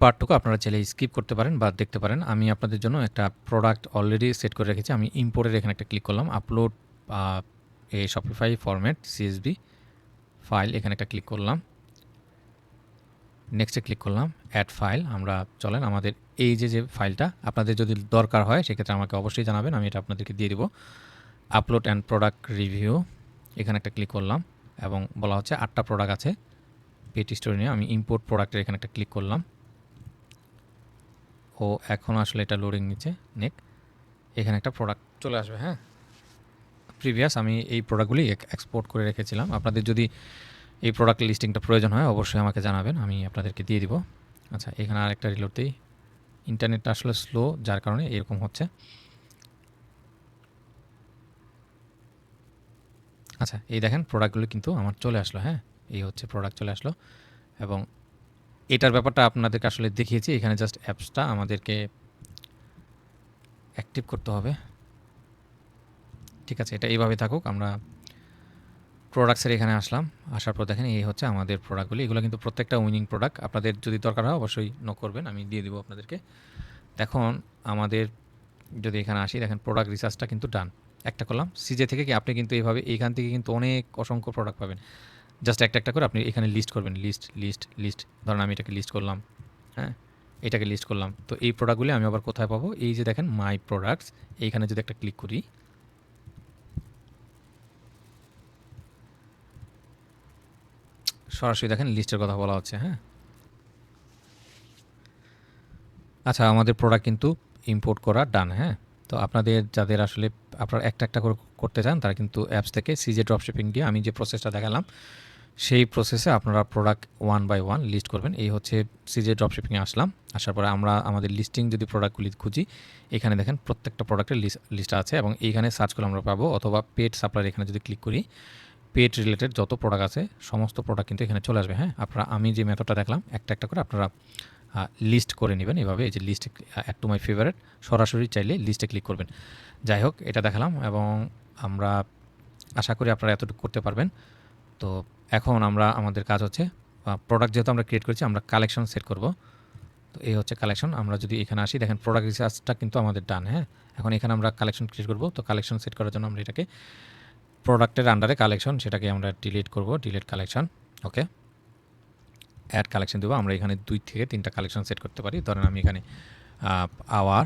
পার্টটুকু আপনারা চাইলে স্কিপ করতে পারেন বা দেখতে পারেন। আমি আপনাদের জন্য একটা প্রোডাক্ট অলরেডি সেট করে রেখেছি। আমি ইম্পোর্টের এখানে একটা ক্লিক করলাম, আপলোড এ শপিফাই ফরম্যাট CSV ফাইল, এখানে একটা ক্লিক করলাম, নেক্সটে ক্লিক করলাম, অ্যাড ফাইল। আমরা চলেন আমাদের এই যে ফাইলটা আপনাদের যদি দরকার হয় সেক্ষেত্রে আমাকে অবশ্যই জানাবেন, আমি এটা আপনাদেরকে দিয়ে দিব। আপলোড অ্যান্ড প্রোডাক্ট রিভিউ, এখানে একটা ক্লিক করলাম এবং বলা হচ্ছে 8টা প্রোডাক্ট আছে পেট স্টোরি নিয়ে। আমি ইম্পোর্ট প্রোডাক্টের এখানে একটা ক্লিক করলাম। ও এখন আসলে এটা লোডিং নিচ্ছে, এখানে একটা প্রোডাক্ট চলে আসবে। হ্যাঁ, প্রিভিয়াস আমি এই প্রোডাক্টগুলি এক্সপোর্ট করে রেখেছিলাম। আপনাদের যদি এই প্রোডাক্ট লিস্টিংটা প্রয়োজন হয় অবশ্যই আমাকে জানাবেন, আমি আপনাদেরকে দিয়ে দিব। আচ্ছা, এখানে আরেকটা রিলোড দিই। ইন্টারনেটটা আসলে স্লো, যার কারণে এরকম হচ্ছে। আচ্ছা, এই দেখেন প্রোডাক্টগুলো কিন্তু আমার চলে আসলো। হ্যাঁ, এই হচ্ছে প্রোডাক্ট চলে আসলো, এবং এটার ব্যাপারটা আপনাদেরকে আসলে দেখিয়েছি। এখানে জাস্ট অ্যাপসটা আমাদেরকে অ্যাক্টিভ করতে হবে। ঠিক আছে, এটা এইভাবে থাকুক। আমরা প্রোডাক্টসের এখানে আসলাম, আসার পর দেখেন এই হচ্ছে আমাদের প্রোডাক্টগুলি। এগুলো কিন্তু প্রত্যেকটা উইনিং প্রোডাক্ট। আপনাদের যদি দরকার হয় অবশ্যই নক করবেন, আমি দিয়ে দিব আপনাদেরকে। এখন আমাদের যদি এখানে আসি, দেখেন প্রোডাক্ট রিসার্চটা কিন্তু ডান। একটা করলাম। সিজে থেকে কি আপনি কিন্তু এইভাবে এইখান থেকে কিন্তু অনেক অসংখ্য প্রোডাক্ট পাবেন। জাস্ট একটা করে আপনি এখানে লিস্ট করবেন। লিস্ট। ধরেন আমি এটাকে লিস্ট করলাম, হ্যাঁ? এটাকে লিস্ট করলাম। তো এই প্রোডাক্টগুলি আমি আবার কোথায় পাবো? এই যে দেখেন মাই প্রোডাক্টস, এইখানে যদি একটা ক্লিক করি, সরাসরি দেখেন লিস্টের কথা বলা হচ্ছে, হ্যাঁ? আচ্ছা, আমাদের প্রোডাক্ট কিন্তু ইম্পোর্ট করা ডান, হ্যাঁ? তো আপনাদের যাদের আসলে আপনারা একটা করে করতে চান, তারা কিন্তু অ্যাপস থেকে সিজে ড্রপশিপিং দিয়ে আমি যে প্রসেসটা দেখালাম, সেই প্রসেসে আপনারা product one by one list করবেন। এই হচ্ছে সিজে ড্রপশিপিংয়ে আসলাম। আসার পরে আমরা আমাদের লিস্টিং যদি প্রোডাক্টগুলি খুঁজি, এখানে দেখেন প্রত্যেকটা প্রোডাক্টের লিস্ট আছে এবং এইখানে সার্চ করলে আমরা পাবো, অথবা পেড সাপ্লায়ার এখানে যদি ক্লিক করি, পেড রিলেটেড যত প্রোডাক্ট আছে সমস্ত প্রোডাক্ট কিন্তু এখানে চলে আসবে, হ্যাঁ? আপনারা আমি যে মেথডটা দেখলাম একটা করে আপনারা লিস্ট করে নেবেন এভাবে। এই যে list add to my favourite, সরাসরি চাইলে লিস্টে ক্লিক করবেন। যাই হোক, এটা দেখালাম এবং আমরা আশা করি আপনারা এতটুকু করতে পারবেন। তো এখন আমরা আমাদের কাজ হচ্ছে প্রোডাক্ট যেহেতু আমরা ক্রিয়েট করেছি, আমরা কালেকশন সেট করব। তো এই হচ্ছে কালেকশন। আমরা যদি এখানে আসি, দেখেন প্রোডাক্ট রিসার্চটা কিন্তু আমাদের ডান, হ্যাঁ? এখন এখানে আমরা কালেকশন ক্রিয়েট করব। তো কালেকশন সেট করার জন্য আমরা এটাকে প্রোডাক্টের আন্ডারে কালেকশন, সেটাকে আমরা ডিলিট করব, ডিলিট কালেকশন। ওকে, অ্যাড কালেকশন দেবো। আমরা এখানে 2 থেকে 3টা কালেকশন সেট করতে পারি। ধরেন আমি এখানে আওয়ার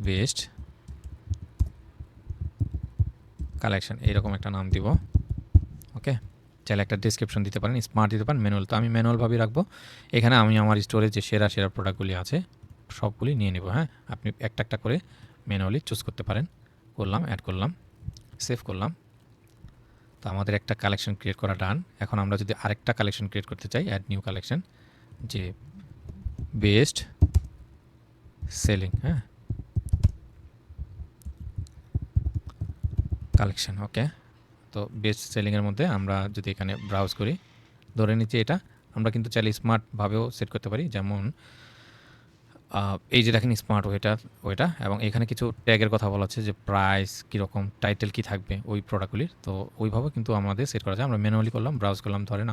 বেস্ট কালেকশন এইরকম একটা নাম দিব। ওকে, চাইলে একটা ডিসক্রিপশন দিতে পারেন, স্মার্ট দিতে পারেন, ম্যানুয়াল। তো আমি ম্যানুয়ালভাবেই রাখবো। এখানে আমি আমার স্টোরে যে সেরা প্রোডাক্টগুলি আছে সবগুলি নিয়ে নেব, হ্যাঁ? আপনি একটা করে ম্যানুয়ালি চুজ করতে পারেন। করলাম, অ্যাড করলাম, সেভ করলাম। তো আমাদের একটা কালেকশন ক্রিয়েট করা ডান। এখন আমরা যদি আরেকটা কালেকশন ক্রিয়েট করতে চাই, অ্যাড নিউ কালেকশন, যে বেস্ট সেলিং, হ্যাঁ, কালেকশন। ওকে, তো বেস্ট সেলিংয়ের মধ্যে আমরা যদি এখানে ব্রাউজ করি, ধরে নিচ্ছি এটা আমরা কিন্তু চাইলে স্মার্টভাবেও সেট করতে পারি। যেমন এই যে দেখেন স্মার্ট ওইটা এবং এখানে কিছু ট্যাগের কথা বলা হচ্ছে, যে প্রাইস কীরকম, টাইটেল কী থাকবে ওই প্রোডাক্টগুলির। তো ওইভাবে কিন্তু আমাদের সেট করা যায়। আমরা ম্যানুয়ালি করলাম, ব্রাউজ করলাম, ধরেন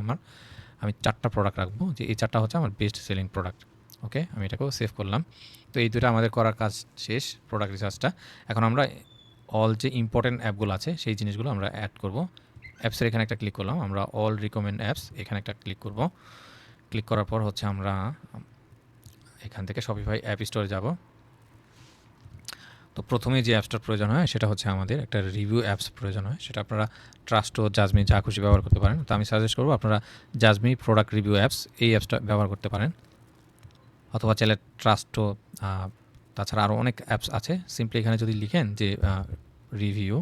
আমি 4টা প্রোডাক্ট রাখবো, যে এই 4টা হচ্ছে আমার বেস্ট সেলিং প্রোডাক্ট। ওকে, আমি এটাকেও সেভ করলাম। তো এই দুটো আমাদের করার কাজ শেষ, প্রোডাক্ট রিসার্চটা। এখন আমরা অল যে ইম্পর্টেন্ট অ্যাপগুলো আছে সেই জিনিসগুলো আমরা অ্যাড করব। অ্যাপসের এখানে একটা ক্লিক করলাম, আমরা অল রিকমেন্ড অ্যাপস এখানে একটা ক্লিক করব। ক্লিক করার পর হচ্ছে আমরা এখান থেকে শপিফাই অ্যাপ স্টোরে যাব। তো প্রথমে যে অ্যাপসটার প্রয়োজন হয় সেটা হচ্ছে আমাদের একটা রিভিউ অ্যাপস প্রয়োজন হয়। সেটা আপনারা ট্রাস্টো, জাজমি যা খুশি ব্যবহার করতে পারেন। তো আমি সাজেস্ট করবো আপনারা জাজমি প্রোডাক্ট রিভিউ অ্যাপস এই অ্যাপসটা ব্যবহার করতে পারেন, অথবা চাইলে ট্রাস্টো। তাছাড়া আরও অনেক অ্যাপস আছে। সিম্পলি এখানে যদি লিখেন যে রিভিউ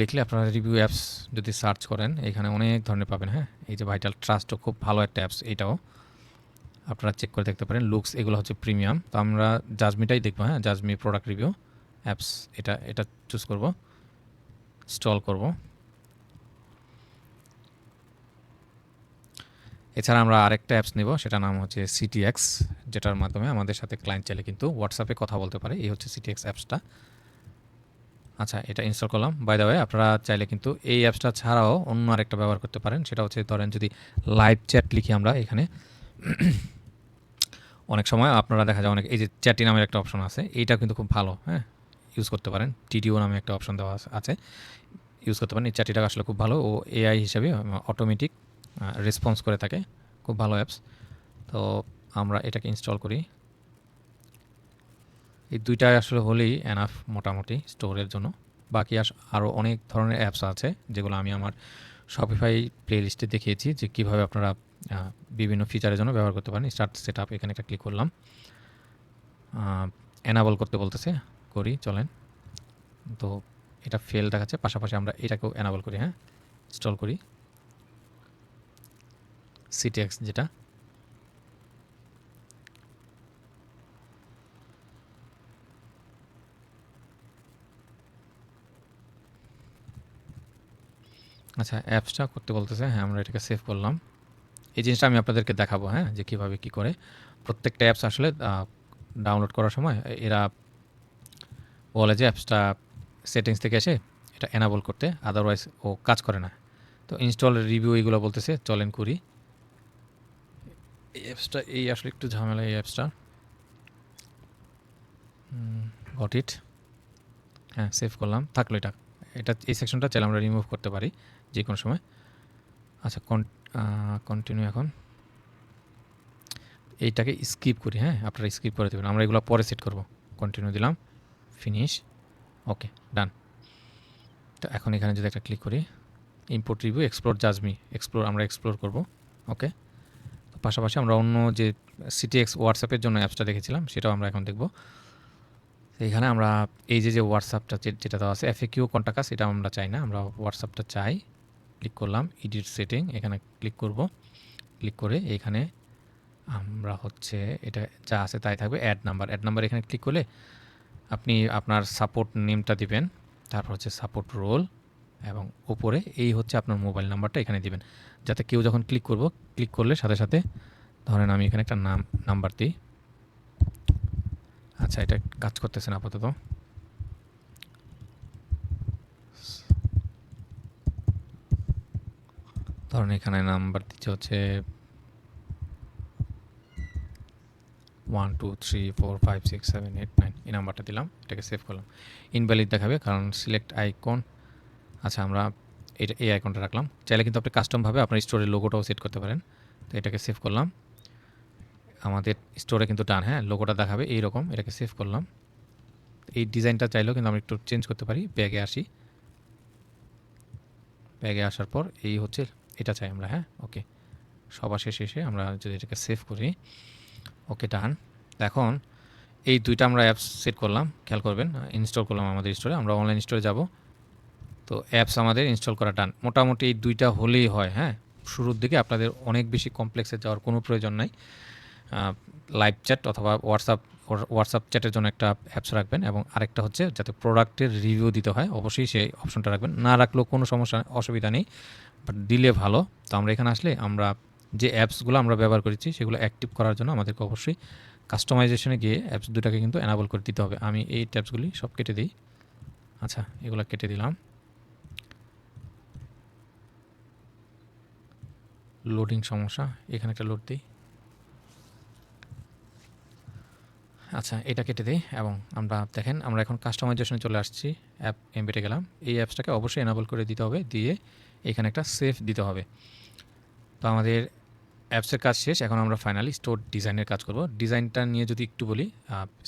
লিখলে আপনারা রিভিউ অ্যাপস যদি সার্চ করেন, এখানে অনেক ধরনের পাবেন, হ্যাঁ? এই যে ভাইটাল ট্রাস্টও খুব ভালো একটা অ্যাপস, এইটাও আপনারা চেক করে দেখতে পারেন। লুকস এগুলো হচ্ছে প্রিমিয়াম। তো আমরা জাজমিটাই দেখবো, হ্যাঁ? জাজমি প্রোডাক্ট রিভিউ অ্যাপস, এটা চুজ করব, ইনস্টল করব। এছাড়া আমরা আরেকটা অ্যাপস নেব, সেটার নাম হচ্ছে সিটিএক্স, যেটার মাধ্যমে আমাদের সাথে ক্লায়েন্ট চাইলে কিন্তু হোয়াটসঅ্যাপে কথা বলতে পারে। এই হচ্ছে সিটিএক্স অ্যাপসটা। আচ্ছা, এটা ইনস্টল করলাম। বাই দ্য ওয়ে, আপনারা চাইলে কিন্তু এই অ্যাপসটা ছাড়াও অন্য আরেকটা ব্যবহার করতে পারেন। সেটা হচ্ছে, ধরেন যদি লাইভ চ্যাট লিখি আমরা এখানে, অনেক সময় আপনারা দেখা যায় এই যে চ্যাটি নামের একটা অপশন আছে, এইটা কিন্তু খুব ভালো, হ্যাঁ? ইউজ করতে পারেন। টিডিও নামে একটা অপশন দেওয়া আছে, ইউজ করতে পারেন। এই চ্যাটিটা আসলে খুব ভালো, ও এআই হিসাবে অটোমেটিক রেসপন্স করে থাকে, খুব ভালো অ্যাপস। তো আমরা এটাকে ইনস্টল করি। এই দুইটাই আসলে হলেই এনাফ মোটামুটি স্টোরের জন্য। বাকি আরও অনেক ধরনের অ্যাপস আছে, যেগুলো আমি আমার শপিফাই প্লে লিস্টে দেখিয়েছি, যে কীভাবে আপনারা বিভিন্ন ফিচারের জন্য ব্যবহার করতে পারেন। স্টার্ট সেট আপ, এখানে একটা ক্লিক করলাম। এনাবল করতে বলতেছে, করি, চলেন। তো এটা ফেল দেখাচ্ছে, পাশাপাশি আমরা এটাকেও এনাবল করি, হ্যাঁ? ইনস্টল করি সিটিএক্স যেটা। আচ্ছা, অ্যাপসটা করতে বলতেছে, হ্যাঁ, আমরা এটাকে সেভ করলাম। এই জিনিসটা আমি আপনাদেরকে দেখাবো, হ্যাঁ, যে কীভাবে কী করে প্রত্যেকটা অ্যাপস আসলে ডাউনলোড করার সময় এরা বলে যে অ্যাপসটা সেটিংস থেকে এসে এটা এনাবল করতে, আদারওয়াইজ ও কাজ করে না। তো ইনস্টল, রিভিউ এইগুলো বলতেছে, চলেন করি। এই অ্যাপসটা আসলে একটু ঝামেলা। এই অ্যাপসটা গট ইট। হ্যাঁ, সেভ করলাম, থাকলো এটা। এই সেকশনটা চাইলে আমরা রিমুভ করতে পারি যে কোনো সময়। আচ্ছা, কন্টিনিউ। এখন এইটাকে স্কিপ করি, হ্যাঁ আপনারা স্কিপ করে দেবেন, আমরা এগুলো পরে সেট করব। কন্টিনিউ দিলাম, ফিনিশ, ওকে, ডান। তো এখন এখানে যদি একটা ক্লিক করি, ইম্পোর্ট রিভিউ এক্সপ্লোর জাজমি, আমরা এক্সপ্লোর করব। ওকে, পাশাপাশি আমরা অন্য যে সিটিএক্স হোয়াটসঅ্যাপের জন্য অ্যাপসটা দেখেছিলাম সেটাও আমরা এখন দেখব। এইখানে আমরা এই যে হোয়াটসঅ্যাপটা যেটা দেওয়া আছে এফএকিউ কন্টাক্ট, এটা আমরা চাই না, আমরা হোয়াটসঅ্যাপটা চাই। ক্লিক করলাম, এডিট সেটিং, এখানে ক্লিক করব। ক্লিক করে এখানে আমরা হচ্ছে এটা যা আছে তাই থাকবে। অ্যাড নাম্বার এখানে ক্লিক করলে আপনি আপনার সাপোর্ট নেমটা দিবেন, তারপর হচ্ছে সাপোর্ট রোল, এবং উপরে এই হচ্ছে আপনার মোবাইল নাম্বারটা এখানে দিবেন, যাতে কেউ যখন ক্লিক করলে সাথে সাথে, ধরেন আমি এখানে একটা নাম্বার দিই। আচ্ছা, এটা কাজ করতেছে না আপাতত। ধরেন এখানে নাম্বার দিচ্ছে হচ্ছে 1 2 3 4 5 6 7 8 9, এই নাম্বারটা দিলাম, এটাকে সেভ করলাম। ইনভ্যালিড দেখাবে কারণ সিলেক্ট আইকন। আচ্ছা, আমরা এই আইকনটা রাখলাম। চাইলে কিন্তু আপনি কাস্টমভাবে আপনার স্টোরের লোগোটাও সেট করতে পারেন। তো এটাকে সেভ করলাম, আমাদের স্টোরে কিন্তু ডান, হ্যাঁ লোগোটা দেখাবে এইরকম। এটাকে সেভ করলাম। এই ডিজাইনটা চাইলেও কিন্তু আমরা একটু চেঞ্জ করতে পারি। ব্যাগে আসি, ব্যাগে আসার পর এই হচ্ছে এটা চাই আমরা, হ্যাঁ ওকে। সবার শেষে আমরা যদি এটাকে সেভ করি, ওকে ডান। এখন এই দুইটা আমরা অ্যাপস সেট করলাম, খেয়াল করবেন, ইনস্টল করলাম আমাদের স্টোরে। আমরা অনলাইন স্টোরে যাব, তো অ্যাপস আমাদের ইনস্টল করা ডান। মোটামুটি এই দুইটা হলেই হয়, হ্যাঁ। শুরুর দিকে আপনাদের অনেক বেশি কমপ্লেক্সে যাওয়ার কোনো প্রয়োজন নাই। লাইভ চ্যাট অথবা হোয়াটসঅ্যাপ চ্যাটের জন্য একটা অ্যাপস রাখবেন, এবং আরেকটা হচ্ছে যাতে প্রোডাক্টের রিভিউ দিতে হয়, অবশ্যই সেই অপশনটা রাখবেন। না রাখলেও কোনো অসুবিধা নেই, বাট দিলে ভালো। তো আমরা এখানে আসলে আমরা যে অ্যাপসগুলো আমরা ব্যবহার করেছি সেগুলো অ্যাক্টিভ করার জন্য আমাদেরকে অবশ্যই কাস্টমাইজেশনে গিয়ে অ্যাপস দুটাকে কিন্তু এনাবল করে দিতে হবে। আমি এই ট্যাপসগুলি সব কেটে দিই। আচ্ছা, এগুলো কেটে দিলাম। লোডিং সমস্যা, এখানে একটা লোড দিই। আচ্ছা, এটা কেটে দিই, এবং আমরা দেখেন আমরা এখন কাস্টমাইজেশনে চলে আসছি। অ্যাপ এমবেডে গেলাম, এই অ্যাপসটাকে অবশ্যই এনাবল করে দিতে হবে, দিয়ে এখানে একটা সেভ দিতে হবে। তো আমাদের অ্যাপসের কাজ শেষ। এখন আমরা ফাইনালি স্টোর ডিজাইনের কাজ করব। ডিজাইনটা নিয়ে যদি একটু বলি,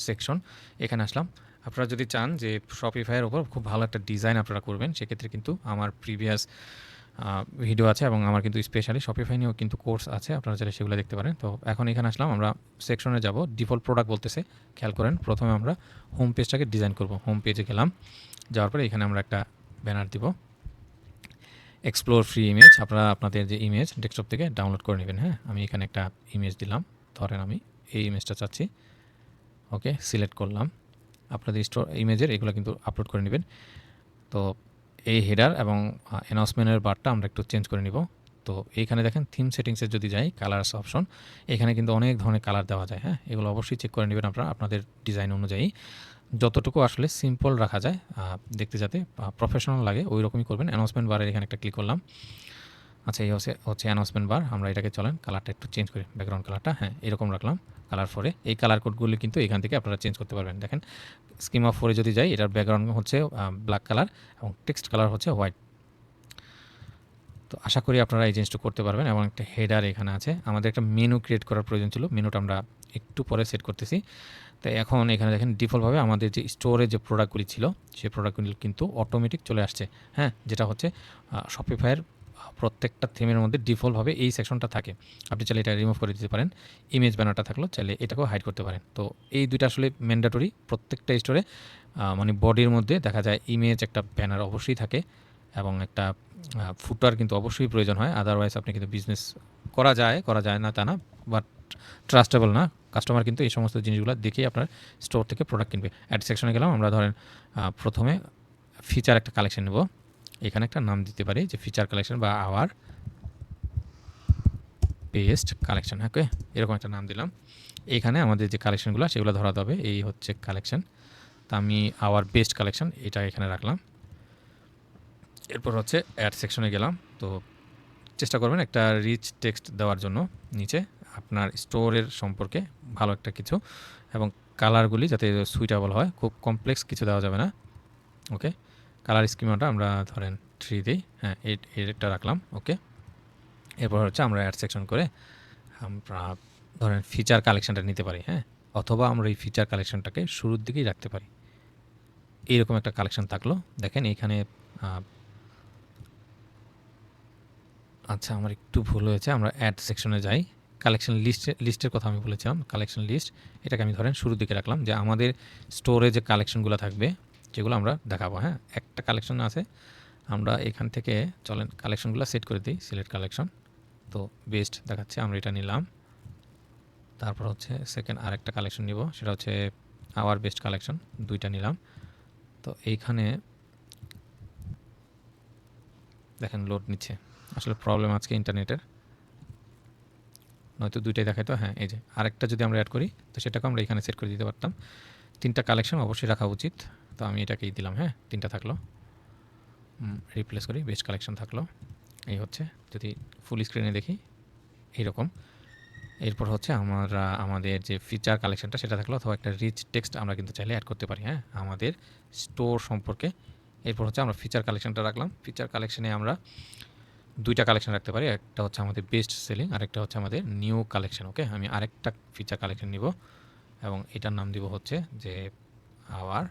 সেকশন, এখানে আসলাম। আপনারা যদি চান যে শপিফাইয়ের ওপর খুব ভালো একটা ডিজাইন আপনারা করবেন, সেক্ষেত্রে কিন্তু আমার প্রিভিয়াস ভিডিও আছে, এবং আমার কিন্তু স্পেশালি শপিফাই নিয়েও কিন্তু কোর্স আছে, আপনারা চাইলে সেগুলো দেখতে পারেন। তো এখন এখানে আসলাম, আমরা সেকশনে যাব। ডিফল্ট প্রোডাক্ট বলতেছে, খেয়াল করেন। প্রথমে আমরা হোম পেজটাকে ডিজাইন করব। হোম পেজে গেলাম, যাওয়ার পরে এখানে আমরা একটা ব্যানার দিব, এক্সপ্লোর ফ্রি ইমেজ। আপনারা আপনাদের যে ইমেজ ডেস্কটপ থেকে ডাউনলোড করে নেবেন, হ্যাঁ। আমি এখানে একটা ইমেজ দিলাম, ধরেন আমি এই ইমেজটা চাচ্ছি, ওকে সিলেক্ট করলাম। আপনাদের ইমেজের এগুলো কিন্তু আপলোড করে নেবেন। তো এই হেডার এবং অ্যানাউন্সমেন্টের বারটা আমরা একটু চেঞ্জ করে নিব। তো এইখানে দেখেন থিম সেটিংসে যদি যাই, কালার্স অপশন, এখানে কিন্তু অনেক ধরনের কালার দেওয়া যায়, হ্যাঁ। এগুলো অবশ্যই চেক করে নেবেন আপনারা আপনাদের ডিজাইন অনুযায়ী, যতটুকু আসলে সিম্পল রাখা যায়, দেখতে যাতে প্রফেশনাল লাগে ওই রকমই করবেন। অ্যানাউন্সমেন্ট বারের এখানে একটা ক্লিক করলাম। আচ্ছা, এই হচ্ছে অ্যানাউন্সমেন্ট বার। আমরা এটাকে চলেন কালারটা একটু চেঞ্জ করি, ব্যাকগ্রাউন্ড কালারটা, হ্যাঁ এরকম রাখলাম। কালার ফোরে এই কালার কোডগুলি কিন্তু এখান থেকে আপনারা চেঞ্জ করতে পারবেন। দেখেন স্কিমা ফোরে যদি যাই, এটার ব্যাকগ্রাউন্ড হচ্ছে ব্ল্যাক কালার এবং টেক্সট কালার হচ্ছে হোয়াইট। তো আশা করি আপনারা এই জিনিসটা করতে পারবেন। এবং একটা হেডার এখানে আছে, আমাদের একটা মেনু ক্রিয়েট করার প্রয়োজন ছিল, মেনুটা আমরা একটু পরে সেট করতেছি। তো এখন এখানে দেখেন ডিফল্টভাবে আমাদের যে স্টোরে যে প্রোডাক্টগুলি ছিল সেই প্রোডাক্টগুলি কিন্তু অটোমেটিক চলে আসছে, হ্যাঁ। যেটা হচ্ছে শপিফাইয়ের প্রত্যেকটা থিমের মধ্যে ডিফল্টভাবে এই সেকশনটা থাকে। আপনি চাইলে এটা রিমুভ করে দিতে পারেন। ইমেজ ব্যানারটা থাকলো, চাইলে এটাকেও হাইড করতে পারেন। তো এই দুইটা আসলে ম্যান্ডেটরি প্রত্যেকটা স্টোরে, মানে বডির মধ্যে দেখা যায় ইমেজ একটা ব্যানার অবশ্যই থাকে, এবং একটা ফুটার কিন্তু অবশ্যই প্রয়োজন হয়। আদারওয়াইজ আপনি কিন্তু বিজনেস করা যায় না তা না, বাট ট্রাস্টেবল না। কাস্টমার কিন্তু এই সমস্ত জিনিসগুলো দেখেই আপনার স্টোর থেকে প্রোডাক্ট কিনবে। অ্যাড সেকশনে গেলাম, আমরা ধরেন প্রথমে ফিচার একটা কালেকশন নেব। এখানে একটা নাম দিতে পারি যে ফিচার কালেকশন বা আওয়ার বেস্ট কালেকশন, ওকে এরকম একটা নাম দিলাম। এখানে আমাদের যে কালেকশনগুলো সেগুলো ধরাতে হবে। এই হচ্ছে কালেকশন, তা আমি আওয়ার বেস্ট কালেকশন এটা এখানে রাখলাম। এরপর হচ্ছে অ্যাড সেকশনে গেলাম। তো চেষ্টা করবেন একটা রিচ টেক্সট দেওয়ার জন্য, নিচে আপনার স্টোরের সম্পর্কে ভালো একটা কিছু, এবং কালারগুলি যাতে সুইটেবল হয়, খুব কমপ্লেক্স কিছু দেওয়া যাবে না। ওকে, কালার স্কিমাটা আমরা ধরেন 3 দিই, হ্যাঁ এটা রাখলাম। ওকে, এরপর হচ্ছে আমরা অ্যাড সেকশন করে আমরা ধরেন ফিচার কালেকশনটা নিতে পারি, হ্যাঁ, অথবা আমরা এই ফিচার কালেকশনটাকে শুরুর দিকেই রাখতে পারি। এইরকম একটা কালেকশন থাকলো, দেখেন এইখানে আচ্ছা আমার একটু ভুল হয়েছে, আমরা অ্যাড সেকশনে যাই। কালেকশন লিস্টের কথা আমি বলেছিলাম, কালেকশন লিস্ট এটাকে আমি ধরেন শুরুর দিকে রাখলাম, যে আমাদের স্টোরে যে কালেকশনগুলো থাকবে যেগুলো আমরা দেখাবো। হ্যাঁ, একটা কালেকশন আছে, আমরা এখান থেকে চলেন কালেকশনগুলো সেট করে দিই, সিলেক্ট কালেকশন। তো বেস্ট দেখাচ্ছে, আমরা এটা নিলাম। তারপর হচ্ছে সেকেন্ড আরেকটা কালেকশন নিব, সেটা হচ্ছে আওয়ার বেস্ট কালেকশন, 2টা নিলাম। তো এইখানে দেখেন লোড নিচ্ছে, আসলে প্রবলেম আজকে ইন্টারনেটের, নয়তো 2টাই দেখায়। তো হ্যাঁ, এই যে আরেকটা যদি আমরা অ্যাড করি তো সেটাকে আমরা এখানে সেট করে দিতে পারতাম। 3টা কালেকশন অবশ্যই রাখা উচিত, তো আমি এটাকেই দিলাম। হ্যাঁ, 3টা থাকলো, রিপ্লেস করি, বেস্ট কালেকশন থাকলো। এই হচ্ছে, যদি ফুল স্ক্রিনে দেখি এইরকম। এরপর হচ্ছে আমরা আমাদের যে ফিচার কালেকশনটা সেটা থাকলো, অথবা একটা রিচ টেক্সট আমরা কিন্তু চাইলে অ্যাড করতে পারি, হ্যাঁ, আমাদের স্টোর সম্পর্কে। এরপর হচ্ছে আমরা ফিচার কালেকশনটা রাখলাম। ফিচার কালেকশনে আমরা 2টা কালেকশন রাখতে পারি, একটা হচ্ছে আমাদের বেস্ট সেলিং, আরেকটা হচ্ছে আমাদের নিউ কালেকশন। ওকে, আমি আরেকটা ফিচার কালেকশন নিব এবং এটার নাম দিব হচ্ছে যে আওয়ার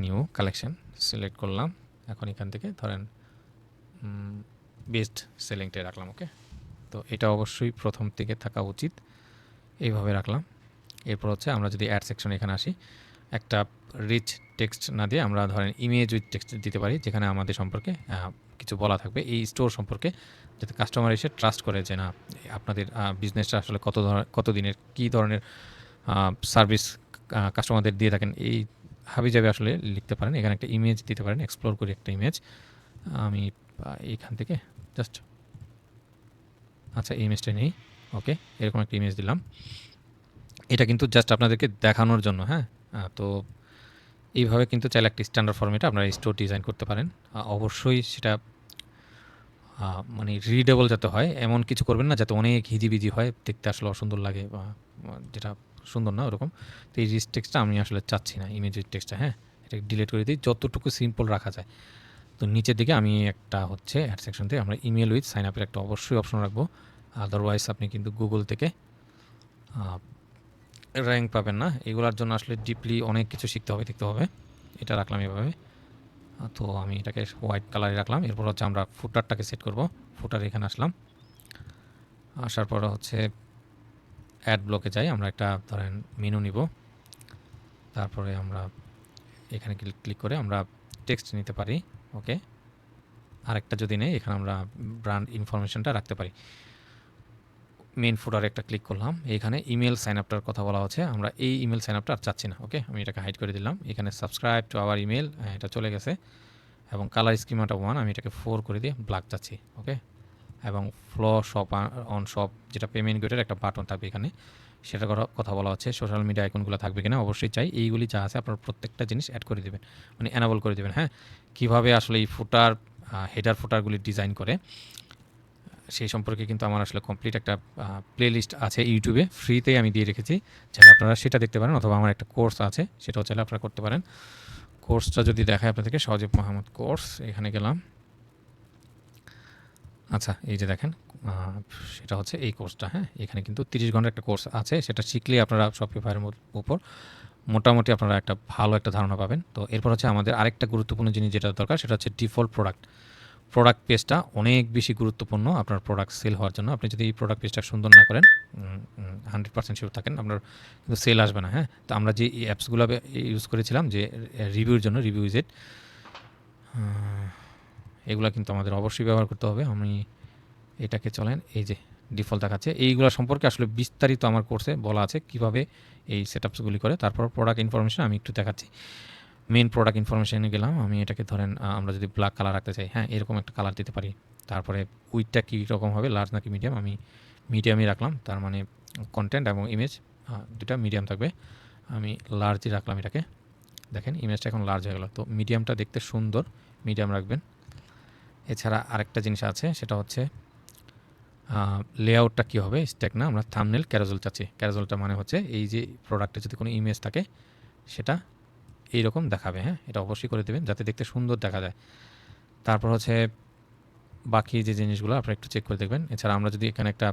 নিউ কালেকশন। সিলেক্ট করলাম, এখন এখান থেকে ধরেন বেস্ট সেলিংটাই রাখলাম। ওকে, তো এটা অবশ্যই প্রথম থেকে থাকা উচিত, এইভাবে রাখলাম। এরপর হচ্ছে আমরা যদি অ্যাড সেকশন এখানে আসি, একটা রিচ টেক্সট না দিয়ে আমরা ধরেন ইমেজ উইথ টেক্সট দিতে পারি, যেখানে আমাদের সম্পর্কে কিছু বলা থাকবে, এই স্টোর সম্পর্কে, যাতে কাস্টমার এসে ট্রাস্ট করে যে না আপনাদের বিজনেসটা আসলে কত দিনের কী ধরনের সার্ভিস কাস্টমারদের দিয়ে থাকেন, এই হাবিজাবি আসলে লিখতে পারেন। এখানে একটা ইমেজ দিতে পারেন, এক্সপ্লোর করি একটা ইমেজ আমি এইখান থেকে জাস্ট, আচ্ছা এই ইমেজটা নেই। ওকে, এরকম একটা ইমেজ দিলাম, এটা কিন্তু জাস্ট আপনাদেরকে দেখানোর জন্য। হ্যাঁ, তো এইভাবে কিন্তু চাইলে একটা স্ট্যান্ডার্ড ফরম্যাটে আপনারা স্টোর ডিজাইন করতে পারেন। অবশ্যই সেটা মানে রিডেবল যাতে হয়, এমন কিছু করবেন না যাতে অনেক হিজিবিজি হয়, দেখতে আসলে অসুন্দর লাগে, বা যেটা সুন্দর না ওরকম। তো এই রিচ টেক্সটটা আমি আসলে চাচ্ছি না, ইমেজ টেক্সটটা। হ্যাঁ, এটা ডিলিট করে দিই, যতটুকু সিম্পল রাখা যায়। তো নিচের দিকে আমি একটা হচ্ছে অ্যাড সেকশন থেকে আমরা ইমেল উইথ সাইন আপের একটা অবশ্যই অপশন রাখবো, আদারওয়াইজ আপনি কিন্তু গুগল থেকে র্যাঙ্ক পাবেন না। এগুলোর জন্য আসলে ডিপলি অনেক কিছু শিখতে হবে, দেখতে হবে। এটা রাখলাম এভাবে, তো আমি এটাকে হোয়াইট কালারে রাখলাম। এরপর হচ্ছে আমরা ফুটারটাকে সেট করব, ফুটার এখানে আসলাম, আসার পর হচ্ছে অ্যাড ব্লকে যাই, আমরা একটা ধরেন মেনু নিব, তারপরে আমরা এখানে ক্লিক করে আমরা টেক্সট নিতে পারি। ওকে, আরেকটা যদি নেই, এখানে আমরা ব্র্যান্ড ইনফরমেশনটা রাখতে পারি। মেন ফুটারে একটা ক্লিক করলাম, এখানে ইমেল সাইন আপটার কথা বলা হচ্ছে, আমরা এই ইমেল সাইন আপটা আর চাচ্ছি না। ওকে, আমি এটাকে হাইড করে দিলাম। এখানে সাবস্ক্রাইব টু আওয়ার ইমেল, এটা চলে গেছে, এবং কালার স্কিমাটা 1, আমি এটাকে 4 করে দিয়ে ব্ল্যাক চাচ্ছি। ওকে, এবং ফ্লো শপ অন শপ, যেটা পেমেন্ট গেটের একটা বাটন থাকবে এখানে, সেটার কথা বলা হচ্ছে। সোশ্যাল মিডিয়া আইকনগুলো থাকবে কিনা অবশ্যই চাই, এইগুলি যা আছে আপনার প্রত্যেকটা জিনিস অ্যাড করে দেবেন, মানে অ্যানাবল করে দেবেন। হ্যাঁ, কীভাবে আসলে এই ফুটার হেডার ফুটারগুলি ডিজাইন করে সেই সম্পর্কে কিন্তু আমার আসলে কমপ্লিট একটা প্লেলিস্ট আছে ইউটিউবে, ফ্রিতেই আমি দিয়ে রেখেছি, চাইলে আপনারা সেটা দেখতে পারেন, অথবা আমার একটা কোর্স আছে সেটাও চাইলে আপনারা করতে পারেন। কোর্সটা যদি দেখায় আপনাদেরকে, সজীব মাহমুদ কোর্স, এখানে গেলাম। আচ্ছা এই যে দেখেন, সেটা হচ্ছে এই কোর্সটা। হ্যাঁ, এখানে কিন্তু 30 ঘন্টার একটা কোর্স আছে, সেটা শিখলে আপনারা শপিফাইয়ের উপর মোটামুটি আপনারা একটা ভালো একটা ধারণা পাবেন। তো এরপর হচ্ছে আমাদের আরেকটা গুরুত্বপূর্ণ জিনিস যেটা দরকার, সেটা হচ্ছে ডিফল্ট প্রোডাক্ট পেজটা অনেক বেশি গুরুত্বপূর্ণ আপনার প্রোডাক্ট সেল হওয়ার জন্য। আপনি যদি এই প্রোডাক্ট পেজটা সুন্দর না করেন, 100% শিওর থাকেন আপনার কিন্তু সেল আসবে না। হ্যাঁ, তো আমরা যে অ্যাপসগুলো ইউজ করেছিলাম যে রিভিউর জন্য, রিভিউ ইজেট, এগুলো কিন্তু আমাদের অবশ্যই ব্যবহার করতে হবে। আমি এটাকে চলেন, এই যে ডিফল্ট দেখাচ্ছে, এইগুলো সম্পর্কে আসলে বিস্তারিত আমার কোর্সে বলা আছে কীভাবে এই সেটআপসগুলি করে। তারপর প্রোডাক্ট ইনফরমেশন আমি একটু দেখাচ্ছি। মেন প্রোডাক্ট ইনফরমেশনে গেলাম, আমি এটাকে ধরেন আমরা যদি ব্ল্যাক কালার রাখতে চাই, হ্যাঁ এরকম একটা কালার দিতে পারি। তারপরে উইথটা কী রকম হবে, লার্জ নাকি মিডিয়াম, আমি মিডিয়ামই রাখলাম, তার মানে কন্টেন্ট এবং ইমেজ দুটা মিডিয়াম থাকবে, আমি লার্জই রাখলাম এটাকে। দেখেন ইমেজটা এখন লার্জ হয়ে গেল, তো মিডিয়ামটা দেখতে সুন্দর, মিডিয়াম রাখবেন। এছাড়া আরেকটা জিনিস আছে, সেটা হচ্ছে লেআউটটা কী হবে, স্ট্যাক না, আমরা থাম্বনেল ক্যারোজেল চাচ্ছি। ক্যারোজেলটা মানে হচ্ছে এই যে প্রোডাক্টে যদি কোনো ইমেজ থাকে সেটা এইরকম দেখাবে, হ্যাঁ, এটা অবশ্যই করে দেবেন যাতে দেখতে সুন্দর দেখা যায়। তারপর হচ্ছে বাকি যে জিনিসগুলো আপনারা একটু চেক করে দেখবেন। এছাড়া আমরা যদি এখানে একটা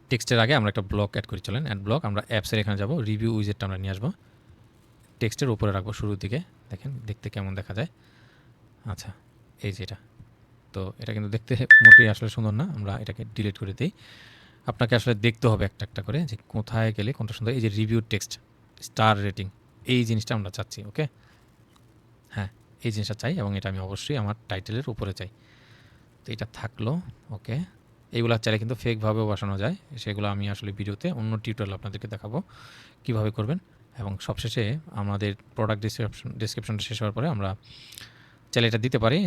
টেক্সটের আগে আমরা একটা ব্লক অ্যাড করি, চলেন অ্যাড ব্লক, আমরা অ্যাপসের এখানে যাব, রিভিউ উইজেটটা আমরা নিয়ে আসবো, টেক্সটের উপরে রাখবো শুরুর দিকে, দেখেন দেখতে কেমন দেখা যায়। আচ্ছা, এই যে এটা, তো এটা কিন্তু দেখতে মোটেই আসলে সুন্দর না, আমরা এটাকে ডিলিট করে দিই। আপনাকে আসলে দেখতে হবে একটা একটা করে যে কোথায় গেলে কোনটা সুন্দর। এই যে রিভিউ টেক্সট, স্টার রেটিং, এই জিনিসটা আমরা চাচ্ছি। ওকে, হ্যাঁ, এই জিনিসটা চাই এবং এটা আমি অবশ্যই আমার টাইটেলের উপরে চাই। তো এটা থাকলো। ওকে, এইগুলো চাইলে কিন্তু ফেকভাবেও বসানো যায়, সেগুলো আমি আসলে ভিডিওতে অন্য টিউটোরিয়াল আপনাদেরকে দেখাবো কীভাবে করবেন। এবং সবশেষে আমাদের প্রোডাক্ট ডিসক্রিপশনটা শেষ হওয়ার পরে আমরা চাইলে এটা দিতে পারি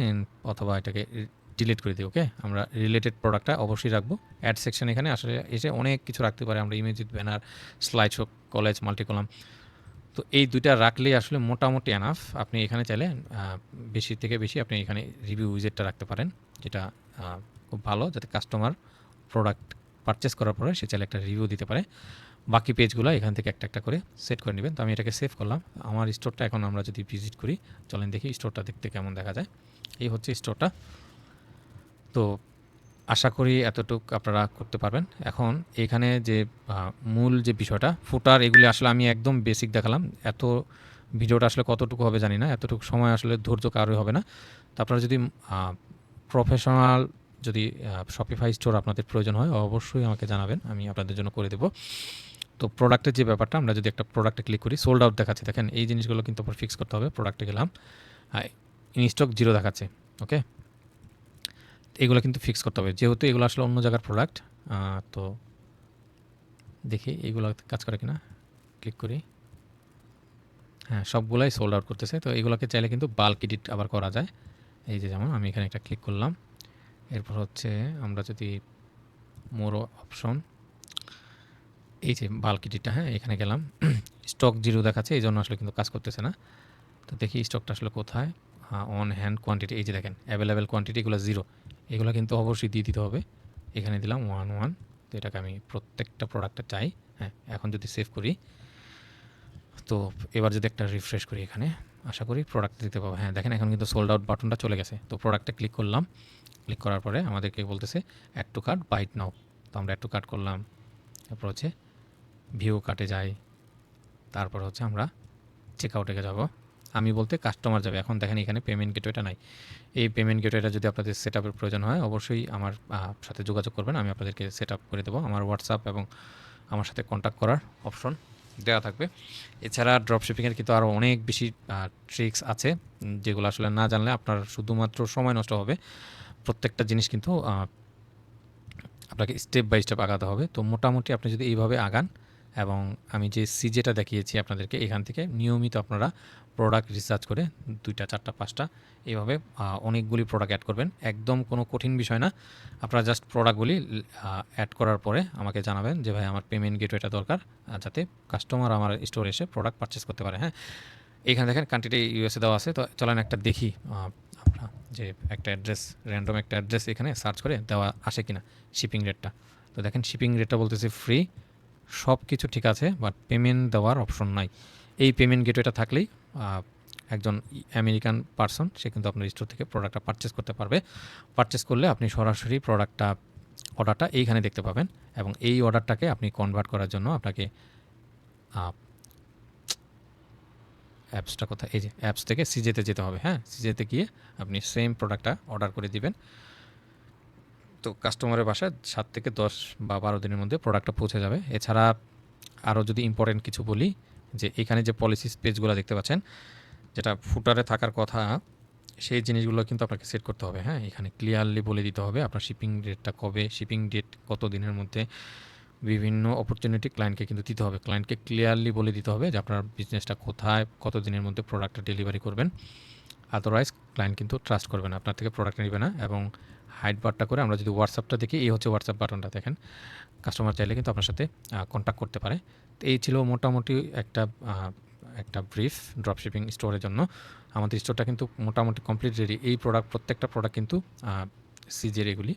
অথবা এটাকে ডিলিট করে দিই। ওকে, আমরা রিলেটেড প্রোডাক্টটা অবশ্যই রাখবো। অ্যাড সেকশন এখানে আসলে এসে অনেক কিছু রাখতে পারে, আমরা image, banner, slide show, collage, multicolumn, তো এই দুইটা রাখলেই আসলে মোটামুটি এনাফ। আপনি এখানে চাইলে বেশি থেকে বেশি আপনি এখানে রিভিউ উইজেটটা রাখতে পারেন, যেটা খুব ভালো, যাতে কাস্টমার প্রোডাক্ট পারচেস করার পরে সে চাইলে একটা রিভিউ দিতে পারে। বাকি পেজগুলো এখান থেকে একটা একটা করে সেট করে নেবেন। তো আমি এটাকে সেভ করলাম। আমার স্টোরটা এখন আমরা যদি ভিজিট করি, চলেন দেখি স্টোরটা দেখতে কেমন দেখা যায়। এই হচ্ছে স্টোরটা। তো আশা করি এতটুক আপনারা করতে পারবেন। এখন এখানে যে মূল যে বিষয়টা, ফুটার, এগুলি আসলে আমি একদম বেসিক দেখালাম। এত ভিডিওটা আসলে কতটুকু হবে জানি না, এতটুকু সময় আসলে ধৈর্য কারোই হবে না। তো আপনারা যদি প্রফেশনাল যদি শপিফাই স্টোর আপনাদের প্রয়োজন হয় অবশ্যই আমাকে জানাবেন, আমি আপনাদের জন্য করে দেবো। তো প্রোডাক্টের যে ব্যাপারটা, আমরা যদি একটা প্রোডাক্টে ক্লিক করি, সোল্ড আউট দেখাচ্ছে, দেখেন এই জিনিসগুলো কিন্তু আবার ফিক্স করতে হবে। প্রোডাক্টে গেলাম, ইন স্টক 0 দেখাচ্ছে। ওকে, এগুলো কিন্তু ফিক্স করতে হবে, যেহেতু এগুলো আসলে অন্য জায়গার প্রোডাক্ট। তো দেখি এইগুলো কাজ করে কিনা, ক্লিক করি, হ্যাঁ সবগুলাই সোল্ড আউট করতেছে। তো এগুলোকে চাইলে কিন্তু বাল্ক এডিট আবার করা যায়। এই যে যেমন আমি এখানে একটা ক্লিক করলাম, এরপর হচ্ছে আমরা যদি মোর অপশন, এই যে বাল্ক এডিটটা, হ্যাঁ এখানে গেলাম, স্টক 0 দেখাচ্ছে, এই জন্য আসলে কিন্তু কাজ করতেছে না। তো দেখি স্টকটা আসলে কোথায়, অন হ্যান্ড কোয়ান্টিটি, এই যে দেখেন অ্যাভেলেবেল কোয়ান্টিটি, এগুলো 0, এগুলো কিন্তু অবশ্যই দিয়ে দিতে হবে। এখানে দিলাম 1, তো এটাকে আমি প্রত্যেকটা প্রোডাক্টে চাই। হ্যাঁ, এখন যদি সেভ করি, তো এবার যদি একটা রিফ্রেশ করি এখানে, আশা করি প্রোডাক্ট দিতে পাবো। হ্যাঁ দেখেন এখন কিন্তু সোল্ড আউট বাটনটা চলে গেছে। তো প্রোডাক্টে ক্লিক করলাম, ক্লিক করার পরে আমাদেরকে বলতেছে অ্যাড টু কার্ট বাইট নাও। তো আমরা অ্যাড টু কার্ট করলাম, তারপর হচ্ছে ভিউ কার্টে যাই, তারপর হচ্ছে আমরা চেক আউটে যাব। আমি বলতে কাস্টমার যাবে। এখন দেখেন এখানে পেমেন্ট গেটওয়েটা নাই। এই পেমেন্ট গেটওয়েটা যদি আপনাদের সেট আপের প্রয়োজন হয় অবশ্যই আমার সাথে যোগাযোগ করবেন, আমি আপনাদেরকে সেট আপ করে দেবো। আমার হোয়াটসঅ্যাপ এবং আমার সাথে কন্ট্যাক্ট করার অপশন দেওয়া থাকবে। এছাড়া ড্রপশিপিংয়ের কিন্তু আরও অনেক বেশি ট্রিক্স আছে, যেগুলো আসলে না জানলে আপনার শুধুমাত্র সময় নষ্ট হবে। প্রত্যেকটা জিনিস কিন্তু আপনাকে স্টেপ বাই স্টেপ আগাতে হবে। তো মোটামুটি আপনি যদি এইভাবে আগান, এবং আমি যে সিজেটা দেখিয়েছি আপনাদেরকে, এখান থেকে নিয়মিত আপনারা প্রোডাক্ট রিসার্চ করে 2টা 4টা 5টা এইভাবে অনেকগুলি প্রোডাক্ট অ্যাড করবেন। একদম কোনো কঠিন বিষয় না। আপনারা জাস্ট প্রোডাক্টগুলি অ্যাড করার পরে আমাকে জানাবেন যে ভাই আমার পেমেন্ট গেটওয়েটা দরকার, যাতে কাস্টমার আমার স্টোরে এসে প্রোডাক্ট পারচেস করতে পারে। হ্যাঁ, এখানে দেখেন কান্ট্রিটা ইউএসএ দেওয়া আছে। তো চলেন একটা দেখি আমরা যে একটা অ্যাড্রেস, র্যান্ডম একটা অ্যাড্রেস এখানে সার্চ করে দেওয়া আসে কিনা শিপিং রেটটা। তো দেখেন শিপিং রেটটা বলতেছে ফ্রি, সব কিছু ঠিক আছে, বাট পেমেন্ট দেওয়ার অপশন নাই। এই পেমেন্ট গেটওয়েটা থাকলেই একজন আমেরিকান পার্সন সে কিন্তু আপনার স্টোর থেকে প্রোডাক্টটা পারচেস করতে পারবে। পারচেস করলে আপনি সরাসরি প্রোডাক্টটা, অর্ডারটা এইখানে দেখতে পাবেন, এবং এই অর্ডারটাকে আপনি কনভার্ট করার জন্য আপনাকে অ্যাপসটা কোথায়, এই যে অ্যাপস থেকে সিজেতে যেতে হবে। হ্যাঁ, সিজেতে গিয়ে আপনি সেম প্রোডাক্টটা অর্ডার করে দিবেন। তো কাস্টমারের বাসায় 7 থেকে 10 বা 12 দিনের মধ্যে প্রোডাক্টটা পৌঁছে যাবে। এছাড়া আরও যদি ইম্পর্টেন্ট কিছু বলি, যে এখানে যে পলিসি পেজগুলো দেখতে পাচ্ছেন, যেটা ফুটারে থাকার কথা, সেই জিনিসগুলো কিন্তু আপনাকে সেট করতে হবে। হ্যাঁ, এখানে ক্লিয়ারলি বলে দিতে হবে আপনার শিপিং ডেটটা কবে, শিপিং ডেট কত দিনের মধ্যে, বিভিন্ন অপরচুনিটি ক্লায়েন্টকে কিন্তু দিতে হবে। ক্লায়েন্টকে ক্লিয়ারলি বলে দিতে হবে যে আপনার বিজনেসটা কোথায়, কত দিনের মধ্যে প্রোডাক্টটা ডেলিভারি করবেন। আদারওয়াইজ ক্লায়েন্ট কিন্তু ট্রাস্ট করবে না, আপনার থেকে প্রোডাক্ট নেবে না। এবং হাইড বারটা করে আমরা যদি হোয়াটসঅ্যাপটা দেখি, এই হচ্ছে হোয়াটসঅ্যাপ বাটনটা, দেখেন কাস্টমার চাইলে কিন্তু আপনার সাথে কন্ট্যাক্ট করতে পারে। তো এই ছিল মোটামুটি একটা ব্রিফ ড্রপশিপিং স্টোরের জন্য। আমাদের স্টোরটা কিন্তু মোটামুটি কমপ্লিট রেডি। এই প্রোডাক্ট, প্রত্যেকটা প্রোডাক্ট কিন্তু সিজের এগুলি।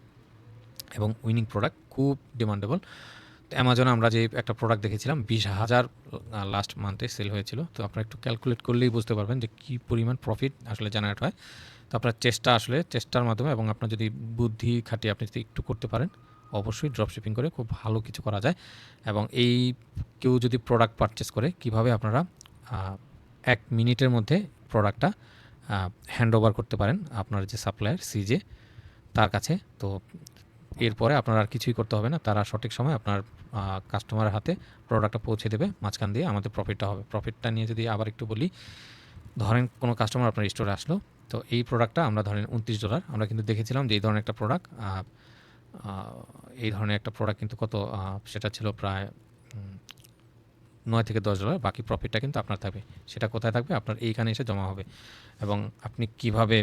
এবং উইনিং প্রোডাক্ট খুব ডিমান্ডেবল। তো অ্যামাজনে আমরা যে একটা প্রোডাক্ট দেখেছিলাম 20,000 লাস্ট মান্থে সেল হয়েছিল। তো আপনারা একটু ক্যালকুলেট করলেই বুঝতে পারবেন যে কী পরিমাণ প্রফিট আসলে জেনারেট হয়। তো আপনার চেষ্টার মাধ্যমে এবং আপনার যদি বুদ্ধি খাটিয়ে আপনি যদি একটু করতে পারেন, অবশ্যই ড্রপ শিপিং করে খুব ভালো কিছু করা যায়। এবং কেউ যদি প্রোডাক্ট পারচেস করে কীভাবে আপনারা 1 মিনিটের মধ্যে প্রোডাক্টটা হ্যান্ড ওভার করতে পারেন আপনার যে সাপ্লায়ার সিজে তার কাছে। তো এরপরে আপনার আর কিছুই করতে হবে না, তারা সঠিক সময় আপনার কাস্টমারের হাতে প্রোডাক্টটা পৌঁছে দেবে, মাঝখান দিয়ে আমাদের প্রফিটটা হবে। প্রফিটটা নিয়ে যদি আবার একটু বলি, ধরেন কোনো কাস্টমার আপনার স্টোরে আসলো, তো এই প্রোডাক্টটা আমরা ধরেন $29, আমরা কিন্তু দেখেছিলাম যে এই ধরনের একটা প্রোডাক্ট কিন্তু কত সেটা ছিল প্রায় $9 থেকে $10, বাকি প্রফিটটা কিন্তু আপনার থাকবে। সেটা কোথায় থাকবে? আপনার এইখানে এসে জমা হবে। এবং আপনি কিভাবে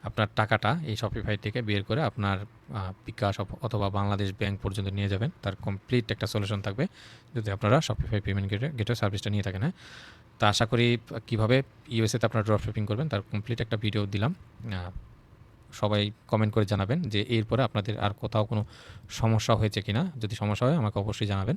আপনার টাকাটা এই শপিফাই থেকে বের করে আপনার বিকাশ অথবা বাংলাদেশ ব্যাংক পর্যন্ত নিয়ে যাবেন, তার কমপ্লিট একটা সলিউশন থাকবে যদি আপনারা শপিফাই পেমেন্ট গেটওয়ে সার্ভিসটা নিয়ে থাকেন। হ্যাঁ, তা আশা করি কীভাবে ইউএসএতে আপনারা ড্রপ শিপিং করবেন তার কমপ্লিট একটা ভিডিও দিলাম। সবাই কমেন্ট করে জানাবেন যে এরপরে আপনাদের আর কোথাও কোনো সমস্যা হয়েছে কিনা। যদি সমস্যা হয় আমাকে অবশ্যই জানাবেন।